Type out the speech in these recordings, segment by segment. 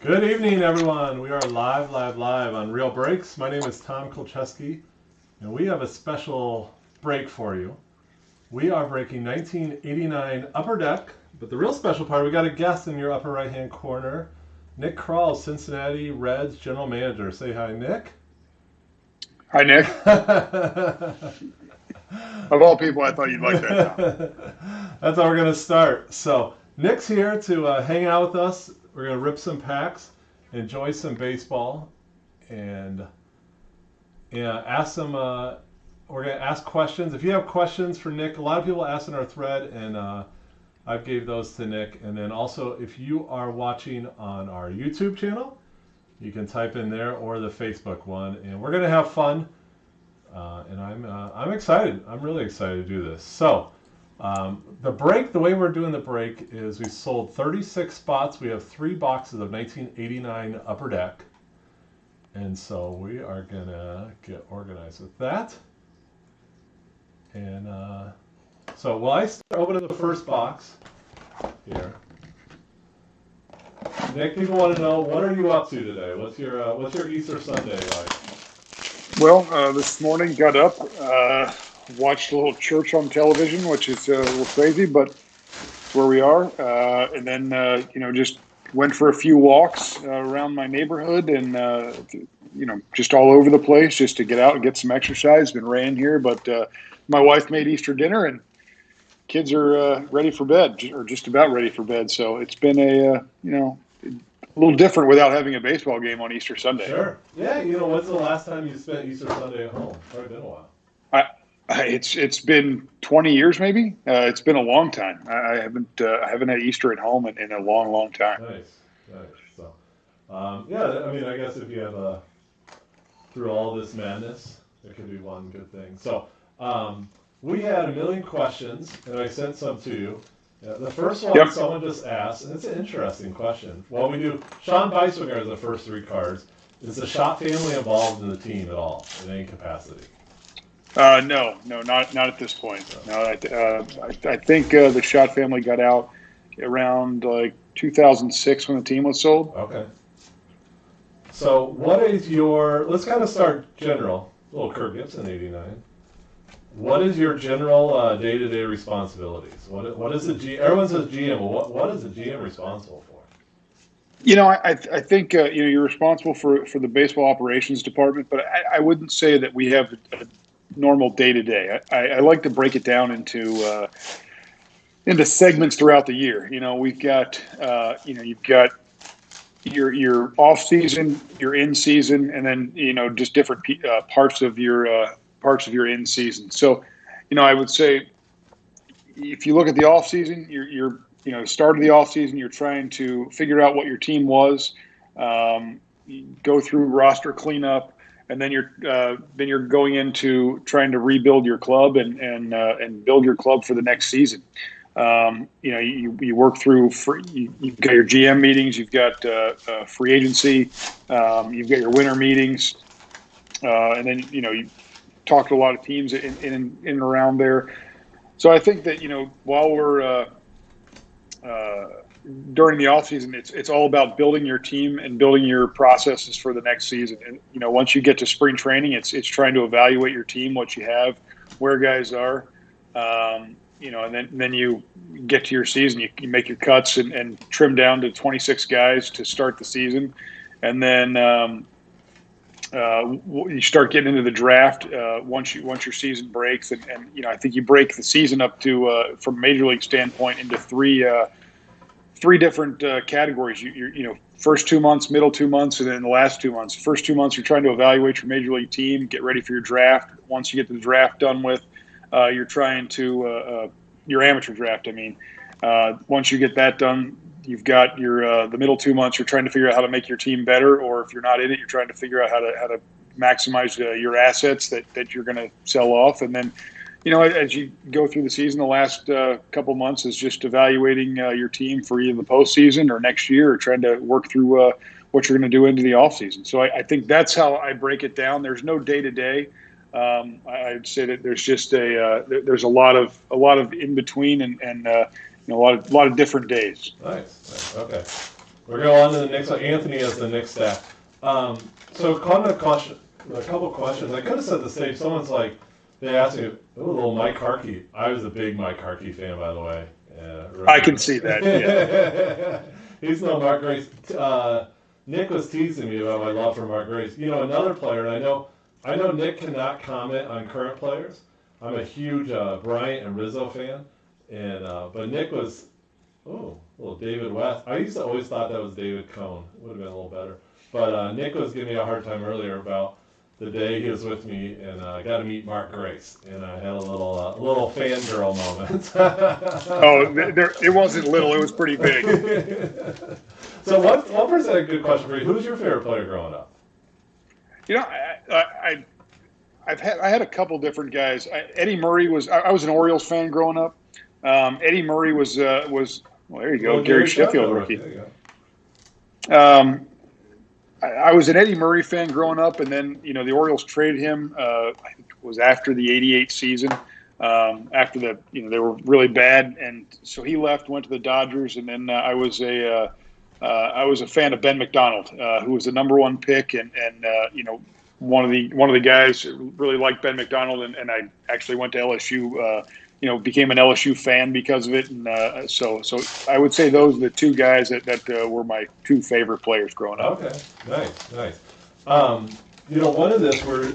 Good evening, everyone. We are live on Real Breaks. My name is Tom Kolcheski, and we have a special break for you. We are breaking 1989 Upper Deck, but the real special part, we got a guest in your upper right-hand corner, Nick Krall, Cincinnati Reds General Manager. Say hi, Nick. Hi, Nick. Of all people, I thought you'd like that, Tom. That's how we're going to start. So, Nick's here to hang out with us. We're going to rip some packs, enjoy some baseball, and ask some. We're going to ask questions. If you have questions for Nick, a lot of people ask in our thread, and I've gave those to Nick. And then also, if you are watching on our YouTube channel, you can type in there or the Facebook one, and we're going to have fun. And I'm excited. I'm really excited to do this. So. The way we're doing the break is we sold 36 spots. We have 3 boxes of 1989 Upper Deck. And so we are going to get organized with that. And so while I start opening the first box here, Nick, people want to know, what are you up to today? What's your Easter Sunday like? Well, this morning got up, watched a little church on television, which is a little crazy, but it's where we are. And then, just went for a few walks around my neighborhood and, just all over the place just to get out and get some exercise. It's been raining here, but my wife made Easter dinner and kids are ready for bed, or just about ready for bed. So it's been a little different without having a baseball game on Easter Sunday. Sure. Yeah, when's the last time you spent Easter Sunday at home? It's probably been a while. It's been 20 years, maybe. It's been a long time. I haven't had Easter at home in a long time. Nice. So, I guess if you have through all this madness, it could be one good thing. So, we had a million questions, and I sent some to you. The first one, Someone just asked, and it's an interesting question. Well, we do. Sean Beiswinger has the first 3 cards. Is the Schott family involved in the team at all in any capacity? No, not at this point. No, I think the Schott family got out around 2006 when the team was sold. Okay. So what is let's kind of start general. Little Kirk Gibson, 89. What is your general day-to-day responsibilities? What is the GM? Everyone says GM. Well, what is the GM responsible for? I think you're responsible for the baseball operations department, but I wouldn't say that we have a normal day-to-day. I like to break it down into segments throughout the year. We've got you've got your off season, your in season, and then just different parts of your in season. So I would say if you look at the off season, you're start of the off season, you're trying to figure out what your team was, go through roster cleanup. And then you're going into trying to rebuild your club and build your club for the next season. You work through you've got your GM meetings, you've got free agency, you've got your winter meetings, and then you talk to a lot of teams in and around there. So I think that while we're during the offseason, it's all about building your team and building your processes for the next season. And once you get to spring training, it's trying to evaluate your team, what you have, where guys are, and then you get to your season. You make your cuts and trim down to 26 guys to start the season, and then you start getting into the draft once your season breaks. And I think you break the season up to from a major league standpoint into three different categories. First 2 months, middle 2 months, and then the last 2 months. First 2 months, you're trying to evaluate your major league team, get ready for your draft. Once you get the draft done with, you're trying to your amateur draft. Once you get that done, you've got your the middle 2 months. You're trying to figure out how to make your team better, or if you're not in it, you're trying to figure out how to maximize your assets that you're going to sell off, and then. As you go through the season, the last couple months is just evaluating your team for either the postseason or next year, or trying to work through what you're going to do into the offseason. So I think that's how I break it down. There's no day-to-day. I'd say that there's just there's a lot of in between and a lot of different days. Nice. Okay. We're going on to the next one. Anthony has the next staff. So, a couple questions. I could have set the stage. Someone's like, they asked me, oh, little Mike Harkey. I was a big Mike Harkey fan, by the way. I can see that. Yeah. He's no Mark Grace. Nick was teasing me about my love for Mark Grace. You know, another player, and I know Nick cannot comment on current players. I'm a huge Bryant and Rizzo fan, and but Nick was, little David West. I used to always thought that was David Cohn. Would have been a little better. But Nick was giving me a hard time earlier about the day he was with me, and I got to meet Mark Grace, and I had a little fangirl moment. It wasn't little; it was pretty big. So, one person had a good question for you. Who's your favorite player growing up? You know, I had a couple different guys. Eddie Murray was. I was an Orioles fan growing up. Eddie Murray was. Well, there you go, Gary Sheffield rookie. There you go. I was an Eddie Murray fan growing up, and then the Orioles traded him. I think it was after the '88 season. After they were really bad, and so he left, went to the Dodgers, and then I was a fan of Ben McDonald, who was the #1 pick, and one of the guys who really liked Ben McDonald, and I actually went to LSU. Became an LSU fan because of it, and so I would say those are the two guys that were my two favorite players growing up. Okay, nice. One of this, we're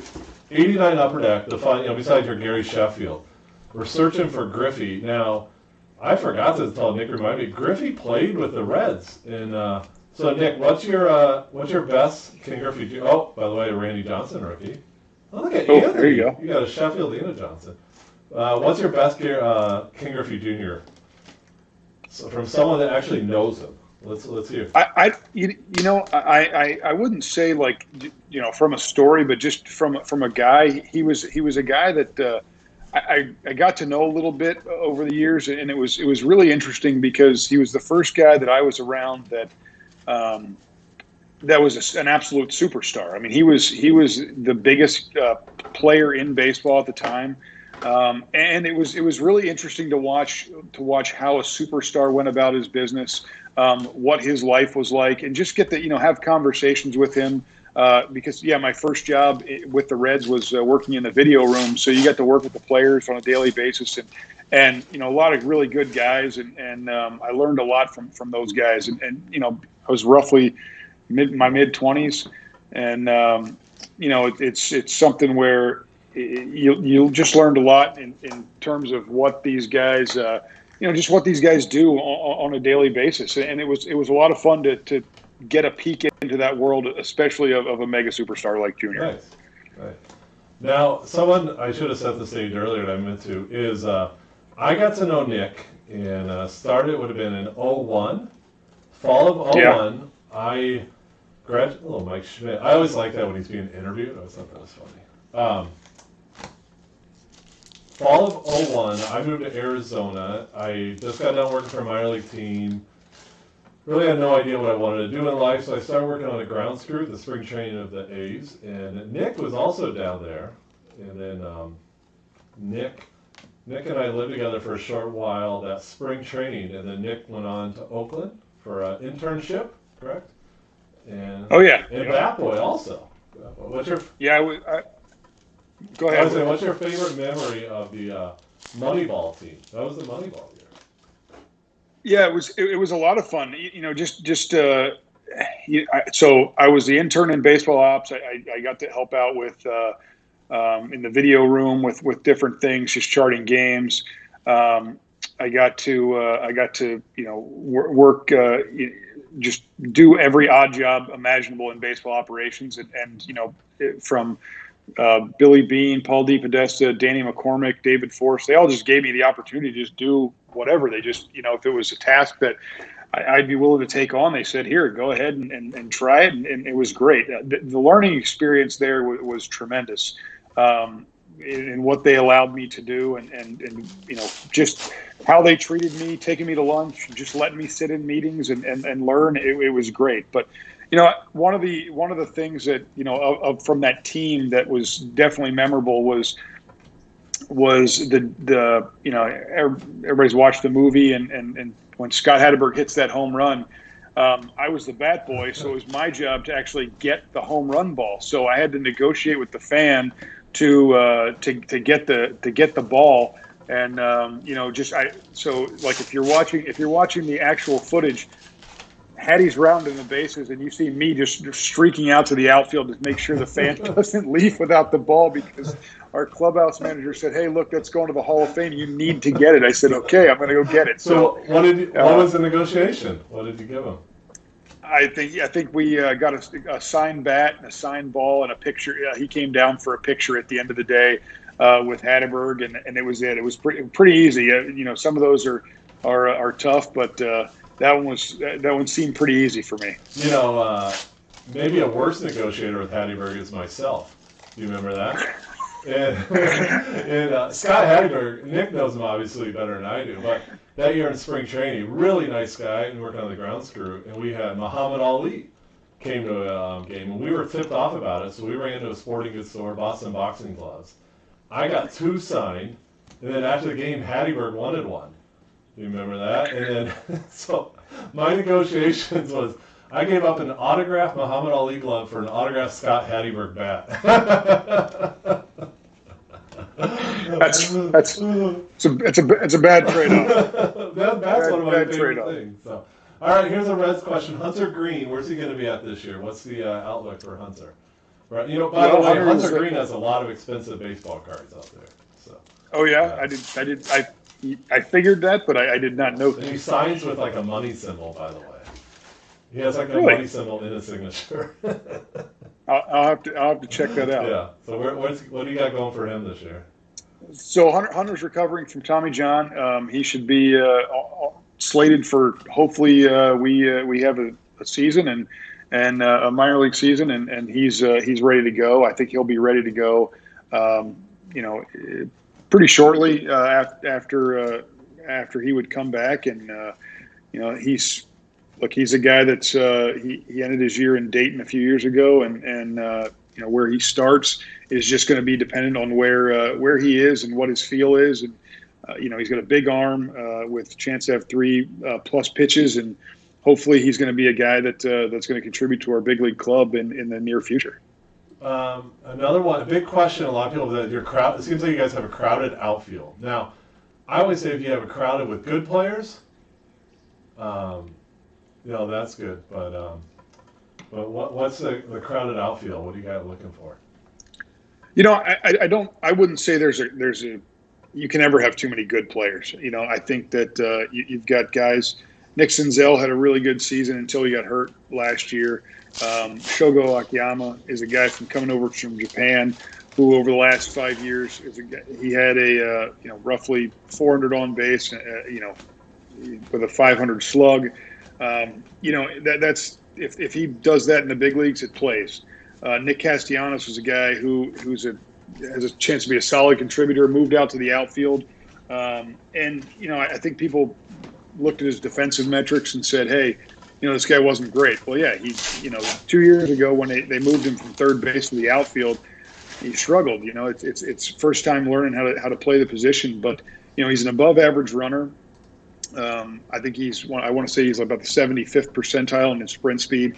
89 Upper Deck, besides your Gary Sheffield, we're searching for Griffey. Now, I forgot to tell Nick, remind me, Griffey played with the Reds, and so Nick, what's your best King Griffey? Oh, by the way, Randy Johnson rookie. Oh, look at Anthony. There you go. You got a Sheffield and a Johnson. What's your best King Griffey Jr.? So from someone that actually knows him. Let's hear. I wouldn't say from a story, but just from a guy. He was a guy that I got to know a little bit over the years, and it was really interesting because he was the first guy that I was around that was an absolute superstar. I mean, he was the biggest player in baseball at the time. And it was really interesting to watch how a superstar went about his business, what his life was like, and just get to have conversations with him. Because my first job with the Reds was working in the video room, so you got to work with the players on a daily basis, and a lot of really good guys, and I learned a lot from those guys, and I was roughly my mid-20s, and it's something where you just learned a lot in terms of what these guys, just what these guys do on a daily basis. And it was a lot of fun to get a peek into that world, especially of a mega superstar like Junior. Nice. Right. Now, someone I should have set the stage earlier that I meant to is I got to know Nick, and started, would have been in 01. Fall of 01, Yeah. I graduated, Mike Schmidt. I always like that when he's being interviewed. I always thought that was funny. Fall of 01, I moved to Arizona. I just got done working for a minor league team. Really had no idea what I wanted to do in life, so I started working on the grounds crew, the spring training of the A's. And Nick was also down there. And then Nick and I lived together for a short while, that spring training. And then Nick went on to Oakland for an internship, correct? And Bat Boy also. What's your... Go ahead. I was saying, what's your favorite memory of the Moneyball team? That was the Moneyball year. Yeah, it was a lot of fun. So I was the intern in baseball ops. I got to help out with in the video room with different things, just charting games. I got to work just do every odd job imaginable in baseball operations, and from Billy Bean, Paul DePodesta, Danny McCormick, David Force, they all just gave me the opportunity to just do whatever. They just, if it was a task that I'd be willing to take on, they said, here, go ahead and try it. And it was great. The learning experience there was tremendous in what they allowed me to do and just how they treated me, taking me to lunch, just letting me sit in meetings and learn. It was great. But one of the things that from that team that was definitely memorable was the everybody's watched the movie and when Scott Hatteberg hits that home run, I was the bat boy, so it was my job to actually get the home run ball. So I had to negotiate with the fan to get the ball. And so like if you're watching the actual footage, Hattie's rounding the bases, and you see me just streaking out to the outfield to make sure the fan doesn't leave without the ball, because our clubhouse manager said, "Hey, look, that's going to the Hall of Fame. You need to get it." I said, "Okay, I'm going to go get it." So what was the negotiation? What did you give him? I think we got a signed bat and a signed ball and a picture. He came down for a picture at the end of the day with Hatterberg, and it was it. It was pretty easy. Some of those are tough, but that one seemed pretty easy for me. Maybe a worse negotiator with Hatterberg is myself. Do you remember that? And Scott Hatterberg, Nick knows him obviously better than I do, but that year in spring training, really nice guy, and worked on the grounds crew, and we had Muhammad Ali came to a game, and we were tipped off about it, so we ran into a sporting goods store, Boston Boxing Gloves. I got 2 signed, and then after the game, Hatterberg wanted one. Do you remember that? And then, so my negotiations was, I gave up an autographed Muhammad Ali glove for an autographed Scott Hatterberg bat. It's a bad trade-off. That's one of my favorite things. So, all right, here's a Reds question. Hunter Green, where's he going to be at this year? What's the outlook for Hunter? Right. By the way, Hunter Green has a lot of expensive baseball cards out there. So. Oh yeah, I figured that, but I did not know. And he signs with like a money symbol, by the way. He has like a money symbol in his signature. I'll have to check that out. Yeah. So what do you got going for him this year? So Hunter's recovering from Tommy John. He should be slated for, hopefully we have a season and a minor league season, and he's ready to go. I think he'll be ready to go. Pretty shortly after he would come back, and he's a guy that's he ended his year in Dayton a few years ago, and where he starts is just going to be dependent on where he is and what his feel is, and he's got a big arm with a chance to have 3+ pitches, and hopefully he's going to be a guy that's going to contribute to our big league club in the near future. Another one, a big question. A lot of people that your crowd. It seems like you guys have a crowded outfield. Now, I always say if you have a crowded with good players, that's good. But what's the crowded outfield? What do you guys looking for? I wouldn't say there's a you can never have too many good players. I think that you've got guys. Nick Senzel had a really good season until he got hurt last year. Shogo Akiyama is a guy coming over from Japan, who over the last 5 years he had a roughly 400 on base, with a 500 slug. That's if he does that in the big leagues, it plays. Nick Castellanos is a guy who has a chance to be a solid contributor. Moved out to the outfield, and I think people looked at his defensive metrics and said, "Hey, this guy wasn't great." Well, yeah, he 2 years ago when they moved him from third base to the outfield, he struggled. It's first time learning how to play the position, but he's an above average runner. I think I want to say he's about the 75th percentile in his sprint speed.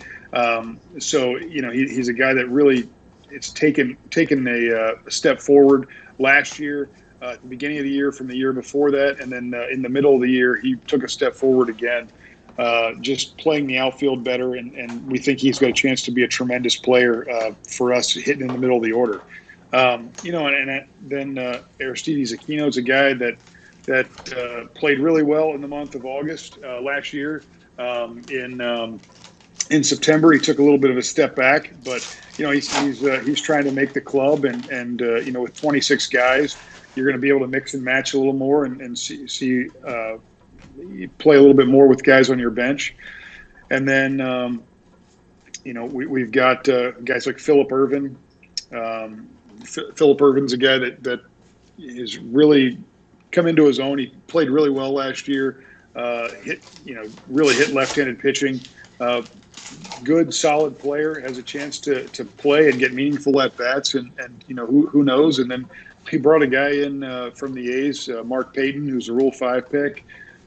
So he's a guy that really it's taken a step forward last year. At the beginning of the year from the year before that, and then in the middle of the year, he took a step forward again, just playing the outfield better, and we think he's got a chance to be a tremendous player for us hitting in the middle of the order. Then Aristides Aquino is a guy that played really well in the month of August last year. In September, he took a little bit of a step back, but he's trying to make the club, and with 26 guys, you're going to be able to mix and match a little more and see play a little bit more with guys on your bench. And then, we've got guys like Phillip Ervin. Phillip Ervin's a guy that is really come into his own. He played really well last year. Really hit left-handed pitching. Good, solid player, has a chance to play and get meaningful at-bats, and who knows. And then he brought a guy in from the A's, Mark Payton, who's a Rule 5 pick.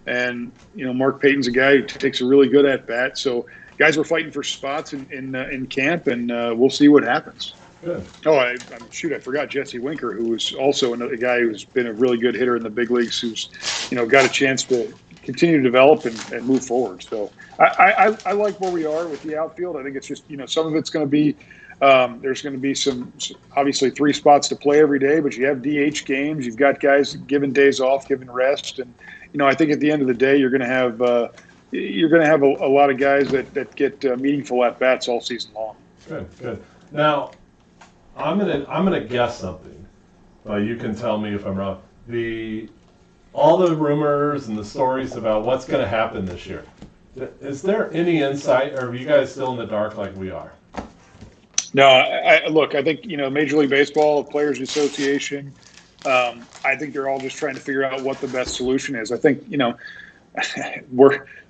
And Mark Payton's a guy who takes a really good at bat. So guys, we're fighting for spots in camp, and we'll see what happens. Good. Oh, I forgot Jesse Winker, who was also another guy who's been a really good hitter in the big leagues, who's got a chance to continue to develop and move forward. So I like where we are with the outfield. I think it's just some of it's going to be there's going to be some obviously 3 spots to play every day, but you have DH games. You've got guys given days off, given rest, and I think at the end of the day you're going to have a lot of guys that get meaningful at bats all season long. Good. Now, I'm gonna guess something, but you can tell me if I'm wrong. All the rumors and the stories about what's going to happen this year. Is there any insight, or are you guys still in the dark like we are? No, I think Major League Baseball, Players Association. I think they're all just trying to figure out what the best solution is. I think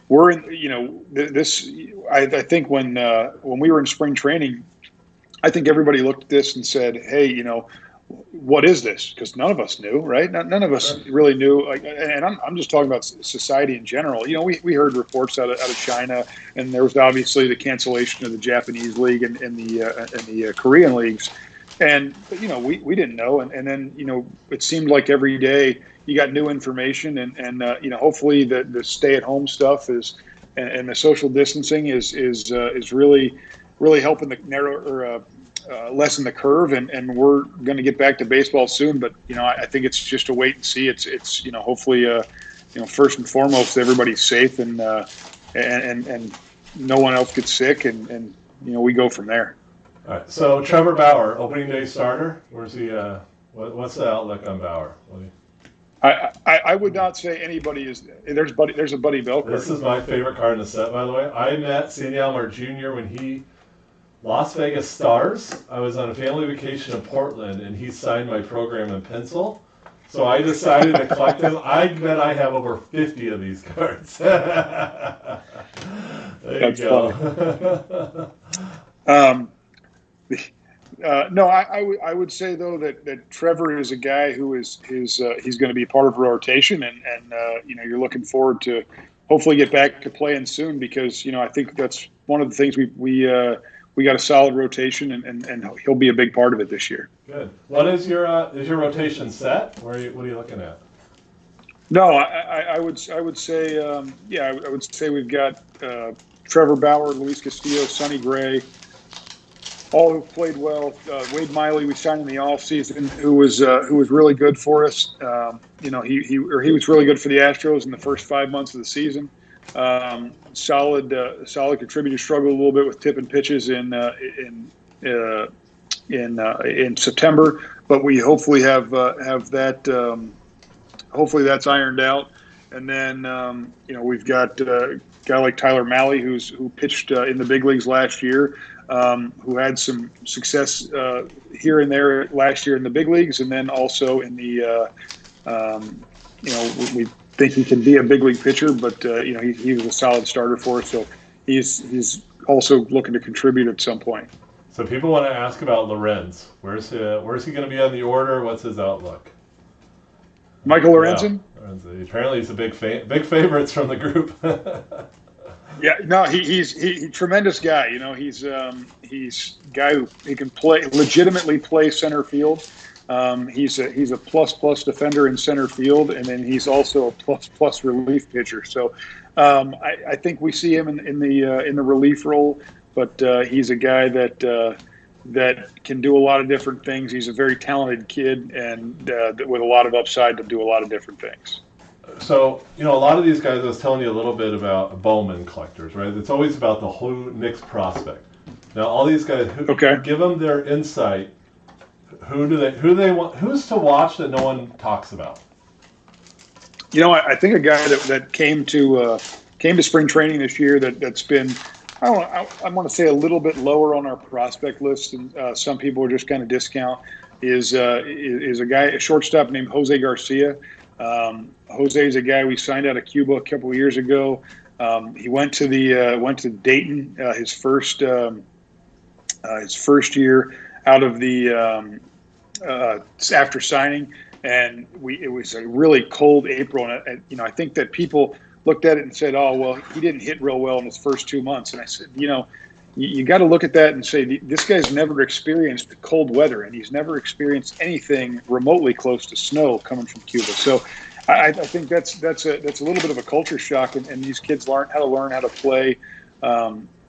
we're in this. I think when we were in spring training, I think everybody looked at this and said, "Hey, what is this?" Because none of us knew, right? None of us really knew. And I'm just talking about society in general. We heard reports out of China, and there was obviously the cancellation of the Japanese league and the Korean leagues. But we didn't know. And then it seemed like every day you got new information, and hopefully the stay-at-home stuff and the social distancing is really helping the lessen the curve, and we're going to get back to baseball soon. But I think it's just a wait and see. It's hopefully first and foremost everybody's safe and no one else gets sick, and we go from there. All right. So Trevor Bauer, opening day starter. Where's he? What's the outlook on Bauer? I would not say anybody is. There's a Buddy Bell card. This is my favorite card in the set, by the way. I met Sandy Alomar Jr. when he Las Vegas Stars. I was on a family vacation in Portland, and he signed my program in pencil. So I decided to collect them. I bet I have over 50 of these cards. There That's you go. No, I would say though that Trevor is a guy who is he's going to be part of a rotation, and you're looking forward to hopefully get back to playing soon, because I think that's one of the things we got a solid rotation, and he'll be a big part of it this year. Good. What is your rotation set? What are you looking at? No, I would say I would say we've got Trevor Bauer, Luis Castillo, Sonny Gray, all who played well. Wade Miley we signed in the offseason, who was really good for us. He was really good for the Astros in the first 5 months of the season. Solid contributor. Struggled a little bit with tip and pitches in September, but we hopefully have that. Hopefully that's ironed out, and then we've got a guy like Tyler Mahle who pitched in the big leagues last year, who had some success here and there last year in the big leagues, and then also in the we think he can be a big league pitcher, but he was a solid starter for us, so he's also looking to contribute at some point. So people want to ask about Lorenz. Where's he going to be on the order? What's his outlook? Michael Lorenzen? Yeah, apparently he's a big favorites from the group. Yeah, no, he's tremendous guy. He's a guy who he can legitimately play center field. He's a plus defender in center field, and then he's also a plus relief pitcher. So I think we see him in the relief role, but he's a guy that can do a lot of different things. He's a very talented kid, and with a lot of upside to do a lot of different things. So, a lot of these guys, I was telling you a little bit about Bowman collectors, right? It's always about the whole Knicks prospect. Now, all these guys, give them their insight. Who do they want? Who's to watch that no one talks about? I think a guy that came to spring training this year that's been, I want to say a little bit lower on our prospect list, and some people are just kind of discount, is a shortstop named Jose Garcia. Jose is a guy we signed out of Cuba a couple of years ago. He went to Dayton his first year out of the after signing, and it was a really cold April, and I think that people looked at it and said, "Oh, well, he didn't hit real well in his first 2 months." And I said, you got to look at that and say, this guy's never experienced cold weather, and he's never experienced anything remotely close to snow coming from Cuba. So I think that's a little bit of a culture shock, and these kids learn how to play.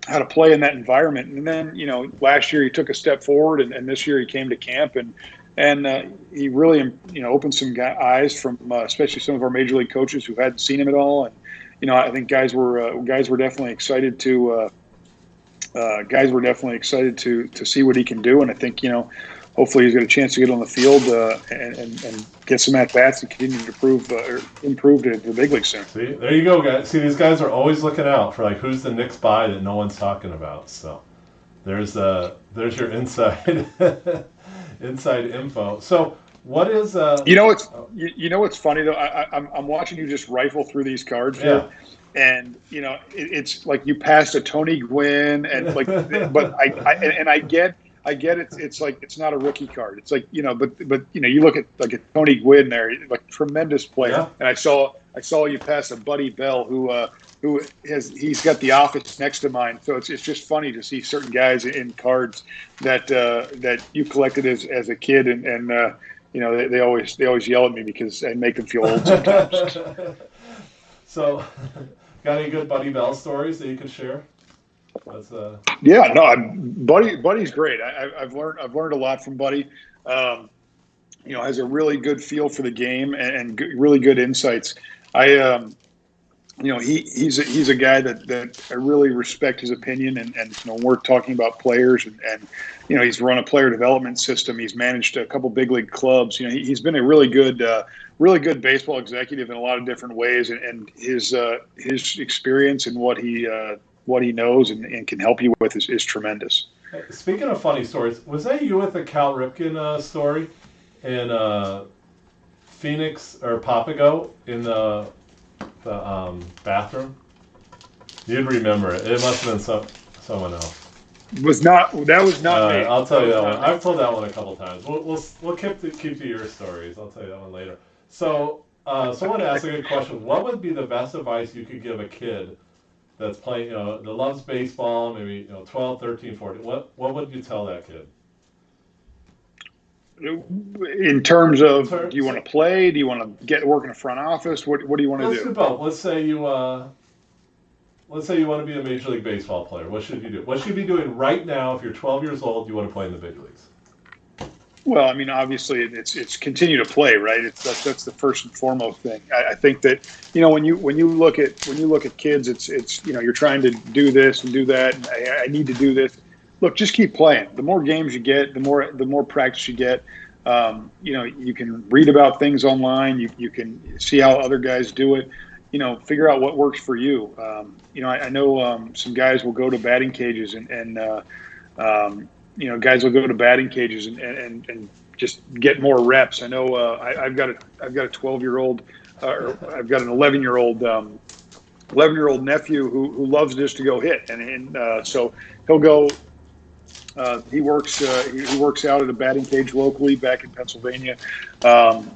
How to play in that environment. And then, last year he took a step forward, and this year he came to camp, and he really, opened some eyes from especially some of our major league coaches who hadn't seen him at all. And, I think guys were definitely excited to see what he can do. And I think, hopefully he's got a chance to get on the field and get some at-bats and continue to improve to the big league soon. See, there you go, guys. See, these guys are always looking out for, who's the next buy that no one's talking about. So there's your inside info. So what is what's funny though? I'm watching you just rifle through these cards here. And it's like you passed a Tony Gwynn, and but I get it's like it's not a rookie card. It's like but you look at like a Tony Gwynn there, like tremendous player. Yeah. And I saw you pass a Buddy Bell he's got the office next to mine. So it's just funny to see certain guys in cards that you collected as a kid, and they always yell at me because I make them feel old sometimes. So, got any good Buddy Bell stories that you could share? Yeah, no, Buddy's great. I've learned a lot from Buddy. Has a really good feel for the game and really good insights. He's a guy that I really respect his opinion, and we're talking about players, and he's run a player development system. He's managed a couple big league clubs. He's been a really good baseball executive in a lot of different ways, and his experience and what he knows and can help you with is tremendous. Speaking of funny stories, was that you with the Cal Ripken story in Phoenix or Papago in the bathroom? You'd remember it. It must have been someone else. That was not me. I'll tell you that one. I've told that one a couple times. We'll keep to your stories. I'll tell you that one later. So someone asked a good question. What would be the best advice you could give a kid that's playing, that loves baseball, maybe 12, 13, 14? What would you tell that kid? In terms of, do you want to play? Do you want to work in a front office? What do you want to do? Let's do both. Let's say you want to be a Major League Baseball player. What should you do? What should you be doing right now if you're 12 years old? You want to play in the big leagues? Well, I mean, obviously, it's continue to play, right? That's the first and foremost thing. I think that when you look at kids, it's you're trying to do this and do that. And I need to do this. Look, just keep playing. The more games you get, the more practice you get. You can read about things online. You can see how other guys do it. Figure out what works for you. I know some guys will go to batting cages and guys will go to batting cages and just get more reps. I know I've got a 12-year-old, or I've got an 11-year-old nephew who loves just to go hit, and so he'll go. He works out at a batting cage locally back in Pennsylvania, and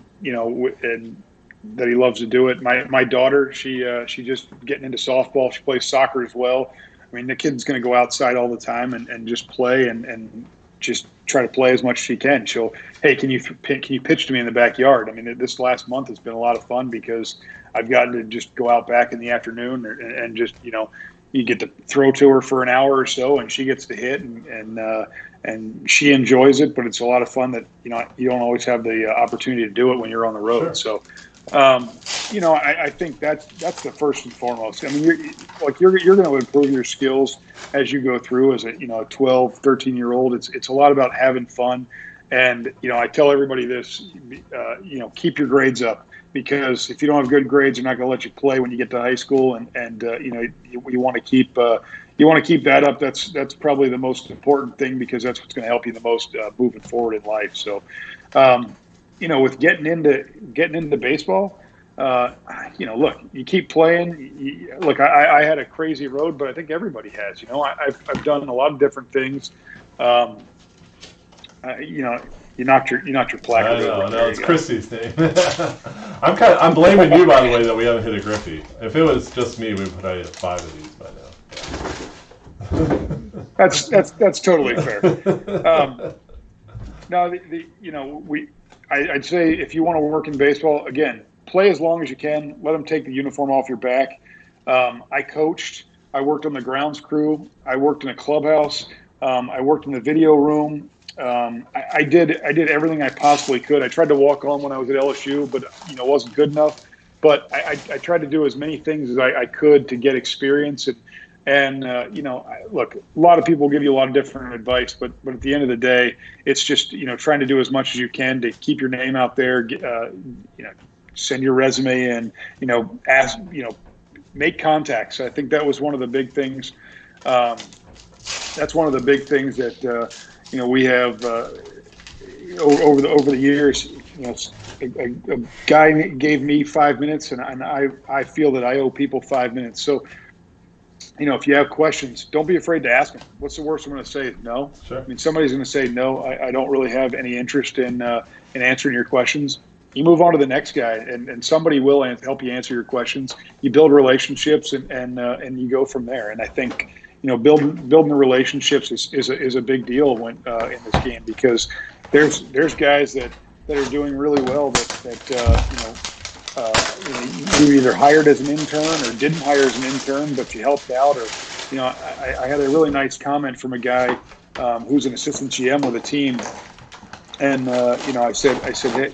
that he loves to do it. My daughter, she just getting into softball. She plays soccer as well. I mean, the kid's going to go outside all the time and just play and just try to play as much as she can. Hey, can you pitch to me in the backyard? I mean, this last month has been a lot of fun because I've gotten to just go out back in the afternoon and just, you get to throw to her for an hour or so, and she gets to hit, and she enjoys it. But it's a lot of fun that you don't always have the opportunity to do it when you're on the road. Sure. So, I think that's the first and foremost. I mean, you're going to improve your skills as you go through as a 12, 13-year-old. It's a lot about having fun, and I tell everybody this. Keep your grades up. Because if you don't have good grades, they're not going to let you play when you get to high school, and you want to keep that up. That's probably the most important thing because that's what's going to help you the most moving forward in life. So, with getting into baseball, look, you keep playing. I had a crazy road, but I think everybody has. I've done a lot of different things. You you knocked your placard I know, over. no, it's Christy's name. I'm blaming you, by the way, that we haven't hit a Griffey. If it was just me, we would probably hit 5 of these by now. That's totally fair. No, I'd say if you want to work in baseball, again, play as long as you can. Let them take the uniform off your back. I coached. I worked on the grounds crew. I worked in a clubhouse. I worked in the video room. I did everything I possibly could. I tried to walk on when I was at LSU, but wasn't good enough. But I tried to do as many things as I could to get experience. And look, a lot of people give you a lot of different advice, but at the end of the day, it's just trying to do as much as you can to keep your name out there. Send your resume in. Ask. Make contacts. I think that was one of the big things. That's one of the big things that we have over the years. A guy gave me 5 minutes, and I feel that I owe people 5 minutes. So, if you have questions, don't be afraid to ask them. What's the worst I'm going to say? No. Sure. I mean, somebody's going to say no. I don't really have any interest in answering your questions. You move on to the next guy, and somebody will help you answer your questions. You build relationships, and you go from there. And I think building the relationships is a big deal in this game, because there's guys that are doing really well that you either hired as an intern or didn't hire as an intern, but you helped out. Or I had a really nice comment from a guy who's an assistant GM with a team. And, I said, hey,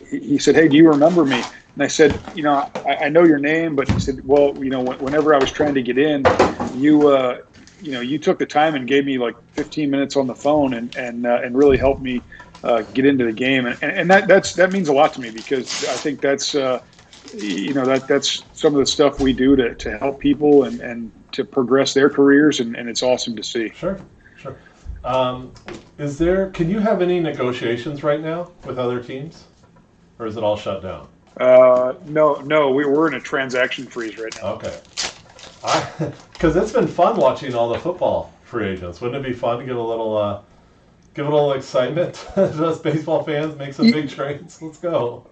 he said, "Hey, do you remember me?" And I said, I know your name, but he said, well, whenever I was trying to get in, you took the time and gave me like 15 minutes on the phone and really helped me get into the game. And that means a lot to me, because I think that's, that's some of the stuff we do to help people and to progress their careers. And it's awesome to see. Sure. Can you have any negotiations right now with other teams, or is it all shut down? No, we're in a transaction freeze right now. Okay. Because it's been fun watching all the football free agents. Wouldn't it be fun to give a little excitement to us baseball fans, make some big trades? Let's go.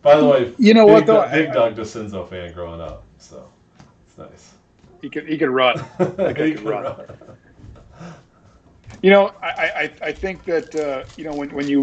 By the way, big Doug DeCinzo fan growing up, so it's nice. He could run. He could run. I think that when you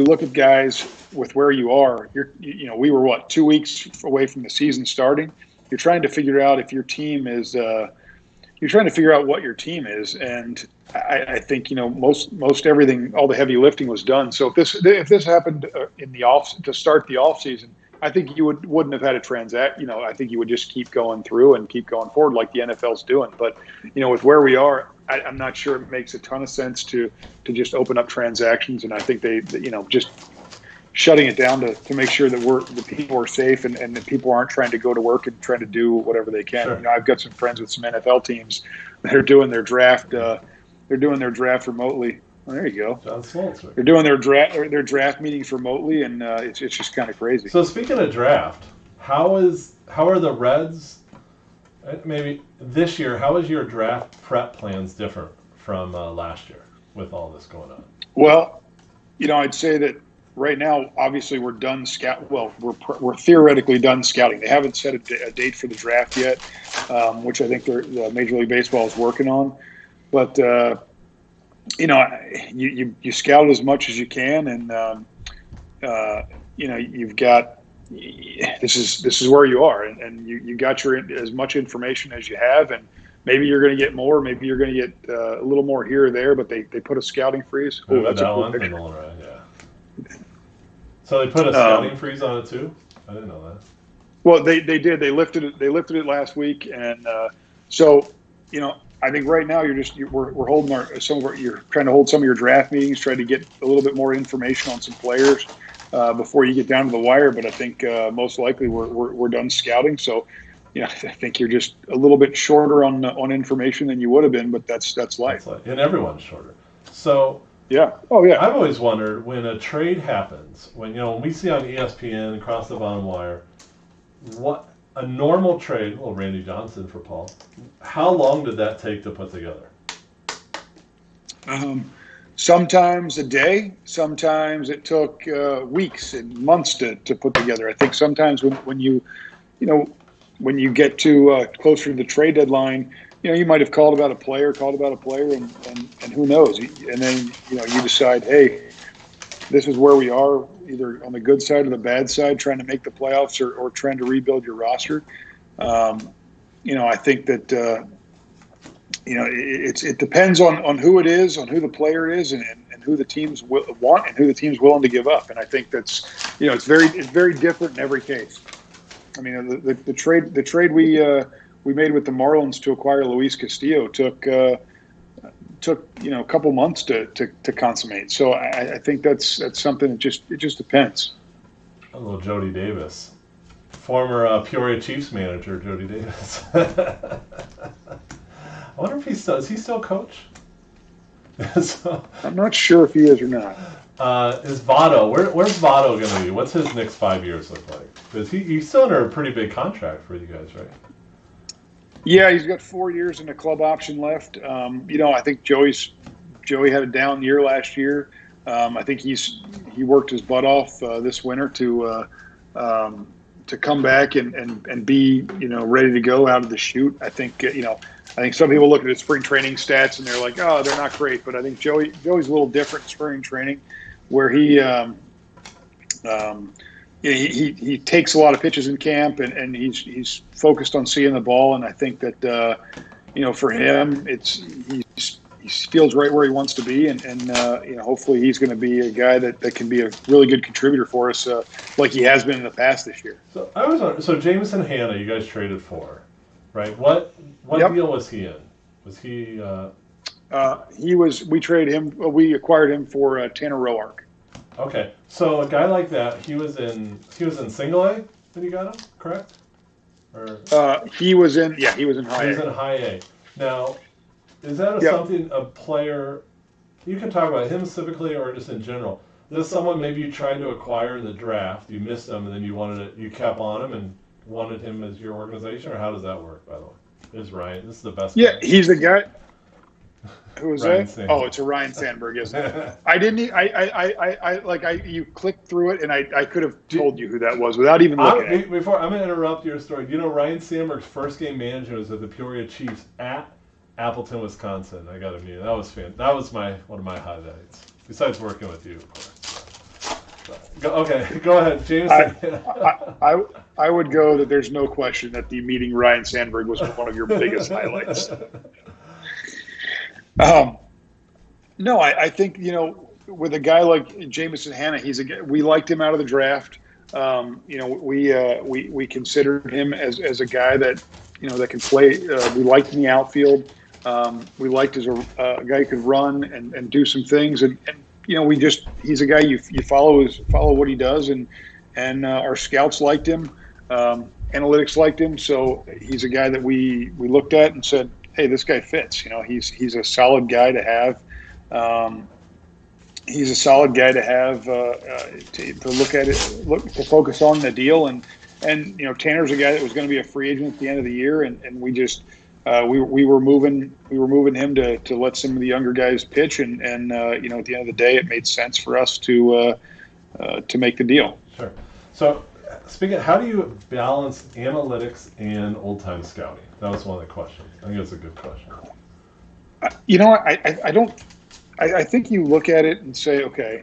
look at guys with where you are, we were 2 weeks away from the season starting. You're trying to figure out if your team is. You're trying to figure out what your team is, and I think most everything, all the heavy lifting was done. So if this happened to start the off season, I think you wouldn't have had a transact. I think you would just keep going through and keep going forward like the NFL's doing. But with where we are, I'm not sure it makes a ton of sense to just open up transactions. And I think they just shutting it down to make sure that the people are safe and that people aren't trying to go to work and trying to do whatever they can. Sure. I've got some friends with some NFL teams that are doing their draft. They're doing their draft remotely. Well, there you go. John Smoltz. They're doing their draft meetings remotely, and it's just kind of crazy. So speaking of draft, how are the Reds? Maybe this year, how is your draft prep plans different from last year with all this going on? Well, I'd say that right now, obviously, we're done Well, we're theoretically done scouting. They haven't set a date for the draft yet, which I think the Major League Baseball is working on. But you scout as much as you can, and you've got this is where you are, and you got as much information as you have, and maybe you're going to get more, maybe you're going to get a little more here or there, but they put a scouting freeze. Oh, that's a cool picture. Right, yeah. So they put a scouting freeze on it too? I didn't know that. Well, they did. They lifted it last week, and so I think right now we're holding you're trying to hold some of your draft meetings, try to get a little bit more information on some players before you get down to the wire. But I think most likely we're done scouting. So, I think you're just a little bit shorter on information than you would have been, but that's life. And everyone's shorter. So yeah. Oh yeah. I've always wondered when a trade happens, when we see on ESPN across the bottom wire, what a normal trade, well, Randy Johnson for Paul, how long did that take to put together? Sometimes a day, sometimes it took weeks and months to put together. I think sometimes when you know, when you get to closer to the trade deadline, you might have called about a player, and who knows? And then, you decide, hey, this is where we are, either on the good side or the bad side, trying to make the playoffs or trying to rebuild your roster. I think that, it depends on who it is, on who the player is, and who the teams want and who the team's willing to give up. And I think that's, it's very different in every case. I mean, the trade we made with the Marlins to acquire Luis Castillo took a couple months to consummate. So I think that's something that it just depends. A little Jody Davis, former Peoria Chiefs manager, Jody Davis. I wonder if is he still coach? So, I'm not sure if he is or not. Is Votto, where's Votto going to be? What's his next 5 years look like? Because he's still under a pretty big contract for you guys, right? Yeah, he's got 4 years and a club option left. I think Joey had a down year last year. I think he worked his butt off this winter to come back and be ready to go out of the chute. I think some people look at his spring training stats and they're like, oh, they're not great. But I think Joey's a little different in spring training, where he takes a lot of pitches in camp and he's focused on seeing the ball. And I think that for him, he feels right where he wants to be, and hopefully he's going to be a guy that can be a really good contributor for us, like he has been in the past this year. So Jameson Hanna, you guys traded for, right? What Yep. deal was he in? Was he? We traded him. We acquired him for Tanner Roark. Okay, so a guy like that, he was in single A when you got him, correct? Or he was in high he was in A. high A. Now, is that something a player? You can talk about him specifically or just in general. Is this someone maybe you tried to acquire in the draft, you missed him, and then you kept on him and wanted him as your organization, or how does that work? By the way, this is the best. Yeah, guy. he's the guy. Who was Ryan that? Sandberg. Oh, it's a Ryan Sandberg, isn't it? I didn't. You clicked through it, and I could have told you who that was without even looking at it. Before I'm going to interrupt your story. Do you know Ryan Sandberg's first game management was with the Peoria Chiefs at Appleton, Wisconsin? I got to meet. That was fan. That was one of my highlights. Besides working with you, of course. Go ahead, James. I would go that there's no question that the meeting Ryan Sandberg was one of your biggest highlights. No, I think, with a guy like Jameson Hanna, we liked him out of the draft. We considered him as a guy that, that can play. We liked in the outfield. We liked as a guy who could run and do some things. And he's a guy you follow what he does. And our scouts liked him. Analytics liked him. So he's a guy that we looked at and said, hey, this guy fits. He's a solid guy to have. He's a solid guy to have to look at it, to focus on the deal. And Tanner's a guy that was going to be a free agent at the end of the year, and we just we were moving him to let some of the younger guys pitch, and at the end of the day, it made sense for us to make the deal. Sure. So, speaking of, how do you balance analytics and old time scouting? That was one of the questions. I think it's a good question. I think you look at it and say, okay,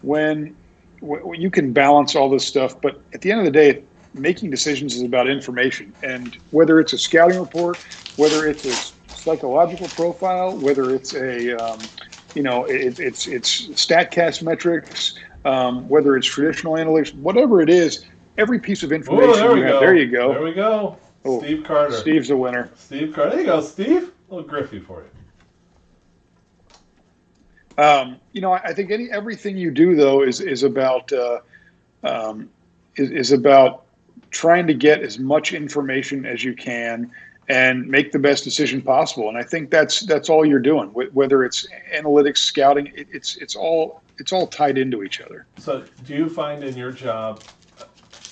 when you can balance all this stuff, but at the end of the day, making decisions is about information. And whether it's a scouting report, whether it's a psychological profile, whether it's a, it's StatCast metrics, whether it's traditional analytics, whatever it is, every piece of information there you go. There we go. Oh, Steve Carter. Steve's the winner. Steve Carter. There you go, Steve. A little Griffey for you. I think everything you do though is about trying to get as much information as you can and make the best decision possible. And I think that's all you're doing. Whether it's analytics, scouting, it's all tied into each other. So, do you find in your job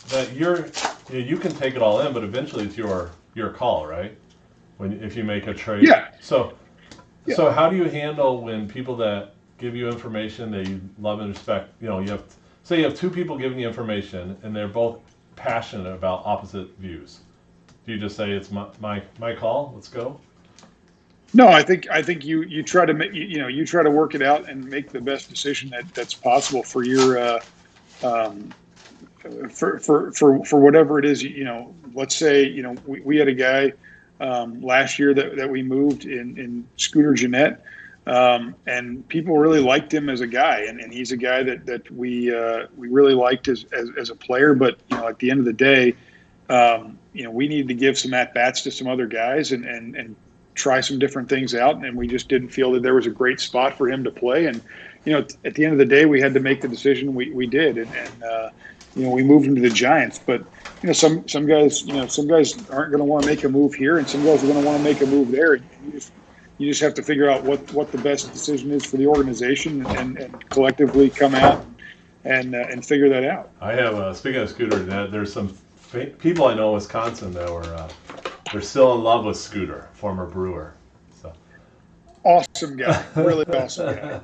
that you can take it all in, but eventually it's your call, right? If you make a trade. Yeah. So how do you handle when people that give you information that you love and respect. You know, you have two people giving you information, and they're both passionate about opposite views. Do you just say it's my call? Let's go. No, I think you try to make you try to work it out and make the best decision that's possible for your for whatever it is. Let's say we had a guy last year that we moved in Scooter Jeanette, and people really liked him as a guy, and he's a guy that we really liked as a player. But at the end of the day, we needed to give some at bats to some other guys and try some different things out, and we just didn't feel that there was a great spot for him to play. And at the end of the day, we had to make the decision we did, and we moved him to the Giants. But some guys aren't going to want to make a move here, and some guys are going to want to make a move there. And you just have to figure out what the best decision is for the organization, and collectively come out and figure that out. I have speaking of Scooter, there's some people I know in Wisconsin that were they're still in love with Scooter, former Brewer. So awesome guy, really awesome guy.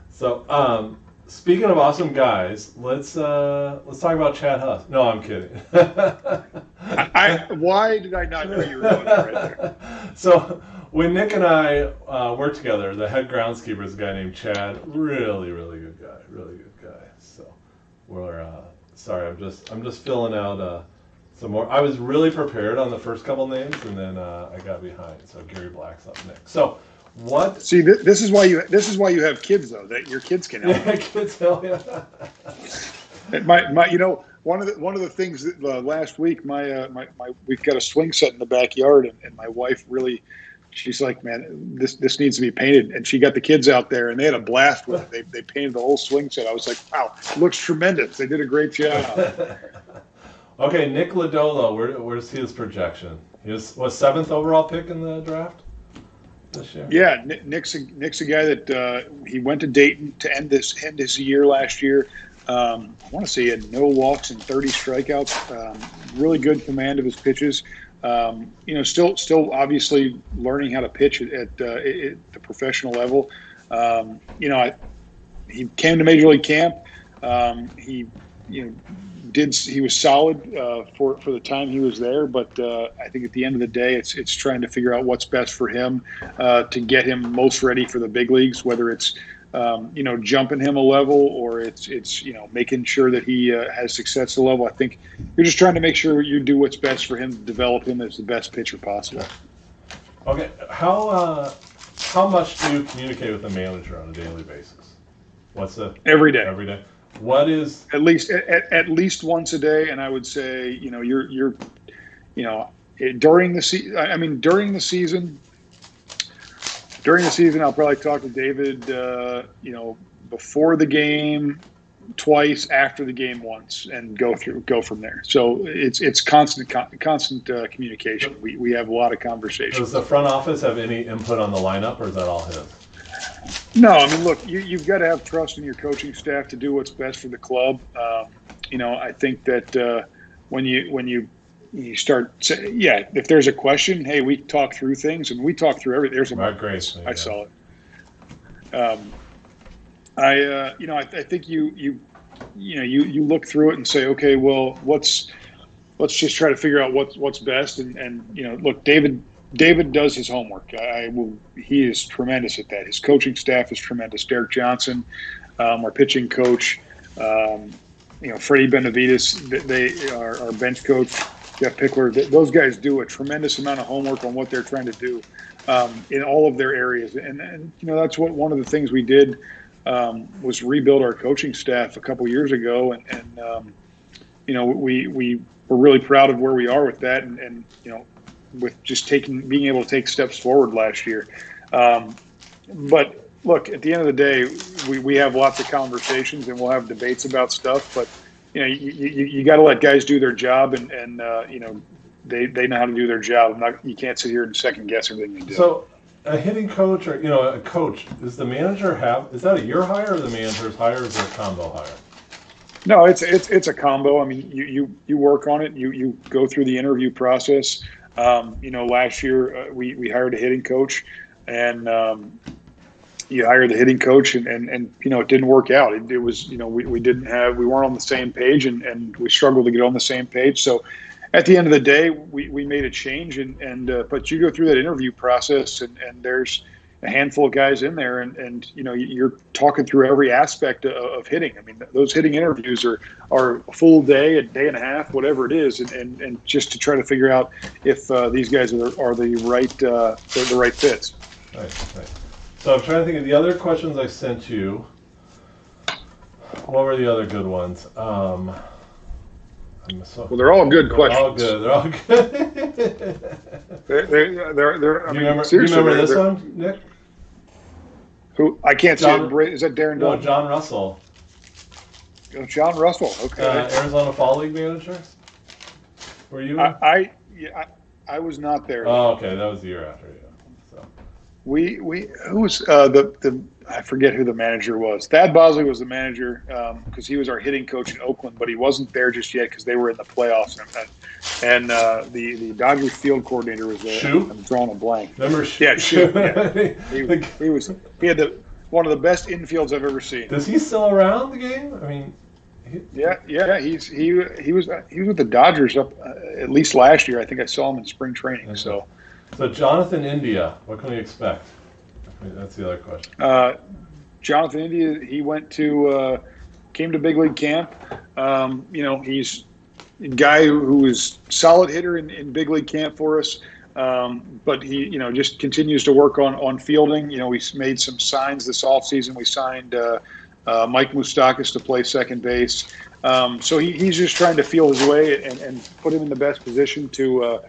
So speaking of awesome guys, let's talk about Chad Huss. No, I'm kidding. Why did I not know you were going there right there? So when Nick and I worked together, the head groundskeeper is a guy named Chad. Really, really good guy. Really good guy. So we're sorry, I'm just filling out some more. I was really prepared on the first couple names, and then I got behind. So Gary Black's up next. So what? See, this is why you have kids, though, that your kids can help. Yeah, kids help. Yeah. One of the things that last week, we've got a swing set in the backyard, and my wife really, she's like, man, this needs to be painted, and she got the kids out there, and they had a blast with it. They painted the whole swing set. I was like, wow, it looks tremendous. They did a great job. Okay, Nick Lodolo, where's his projection? He was 7th overall pick in the draft this year. Yeah, Nick's a guy that he went to Dayton to end his year last year. I want to say he had no walks and 30 strikeouts. Really good command of his pitches. Still obviously learning how to pitch at the professional level. He came to Major League Camp. He was solid for the time he was there, but I think at the end of the day, it's trying to figure out what's best for him to get him most ready for the big leagues. Whether it's jumping him a level, or it's making sure that he has success at a level. I think you're just trying to make sure you do what's best for him to develop him as the best pitcher possible. Okay, how much do you communicate with the manager on a daily basis? Every day? Every day. What is at least once a day, and I would say you're during the season. During the season, I'll probably talk to David, before the game twice, after the game once, and go from there. So it's constant communication. We have a lot of conversations. Does the front office have any input on the lineup, or is that all his? No, I mean, look, you've got to have trust in your coaching staff to do what's best for the club. I think that when you start saying, if there's a question, hey, we talk through things, and we talk through everything. There's a great. I saw it. I think you look through it and say, okay, well, let's just try to figure out what's best. And look, David does his homework. He is tremendous at that. His coaching staff is tremendous. Derek Johnson, our pitching coach, Freddie Benavides, they are our bench coach. Jeff Pickler, those guys do a tremendous amount of homework on what they're trying to do in all of their areas. And that's what one of the things we did was rebuild our coaching staff a couple years ago. And we were really proud of where we are with that. And with just being able to take steps forward last year. But look, at the end of the day, we have lots of conversations and we'll have debates about stuff, but you got to let guys do their job, and they know how to do their job. You can't sit here and second guess everything they do. So a hitting coach, or a coach, does the manager is that a your hire, or the manager's hire, or is it a combo hire? No, it's a combo. I mean, you work on it. You go through the interview process. Last year we hired a hitting coach, and you hire the hitting coach, and it didn't work out. It was we weren't on the same page, and we struggled to get on the same page. So at the end of the day, we made a change, but you go through that interview process, and there's a handful of guys in there, and you're talking through every aspect of hitting. I mean, those hitting interviews are a full day, a day and a half, whatever it is, and just to try to figure out if these guys are the right fits. Right. So I'm trying to think of the other questions I sent you. What were the other good ones? Well, they're all good questions. They're all good. They're, you remember this one, Nick? Who? I can't see it. Is that Darren Dunn? No, John Russell. Oh, John Russell. Okay. Arizona Fall League manager. Were you? I was not there. Oh, okay. That was the year after. Yeah. So. Who was I forget who the manager was. Thad Bosley was the manager because he was our hitting coach in Oakland, but he wasn't there just yet because they were in the playoffs. And the Dodgers field coordinator was there. Shoe? I'm drawing a blank. Remember Shoe? Yeah, Shoe. Yeah. He had one of the best infields I've ever seen. Is he still around the game? I mean, yeah. He was with the Dodgers up at least last year. I think I saw him in spring training. Okay. So Jonathan India, what can we expect? That's the other question. Jonathan India, he came to big league camp. He's a guy who was solid hitter in big league camp for us. But he, just continues to work on fielding. We made some signs this offseason. We signed Mike Moustakas to play second base. So he's just trying to feel his way and put him in the best position to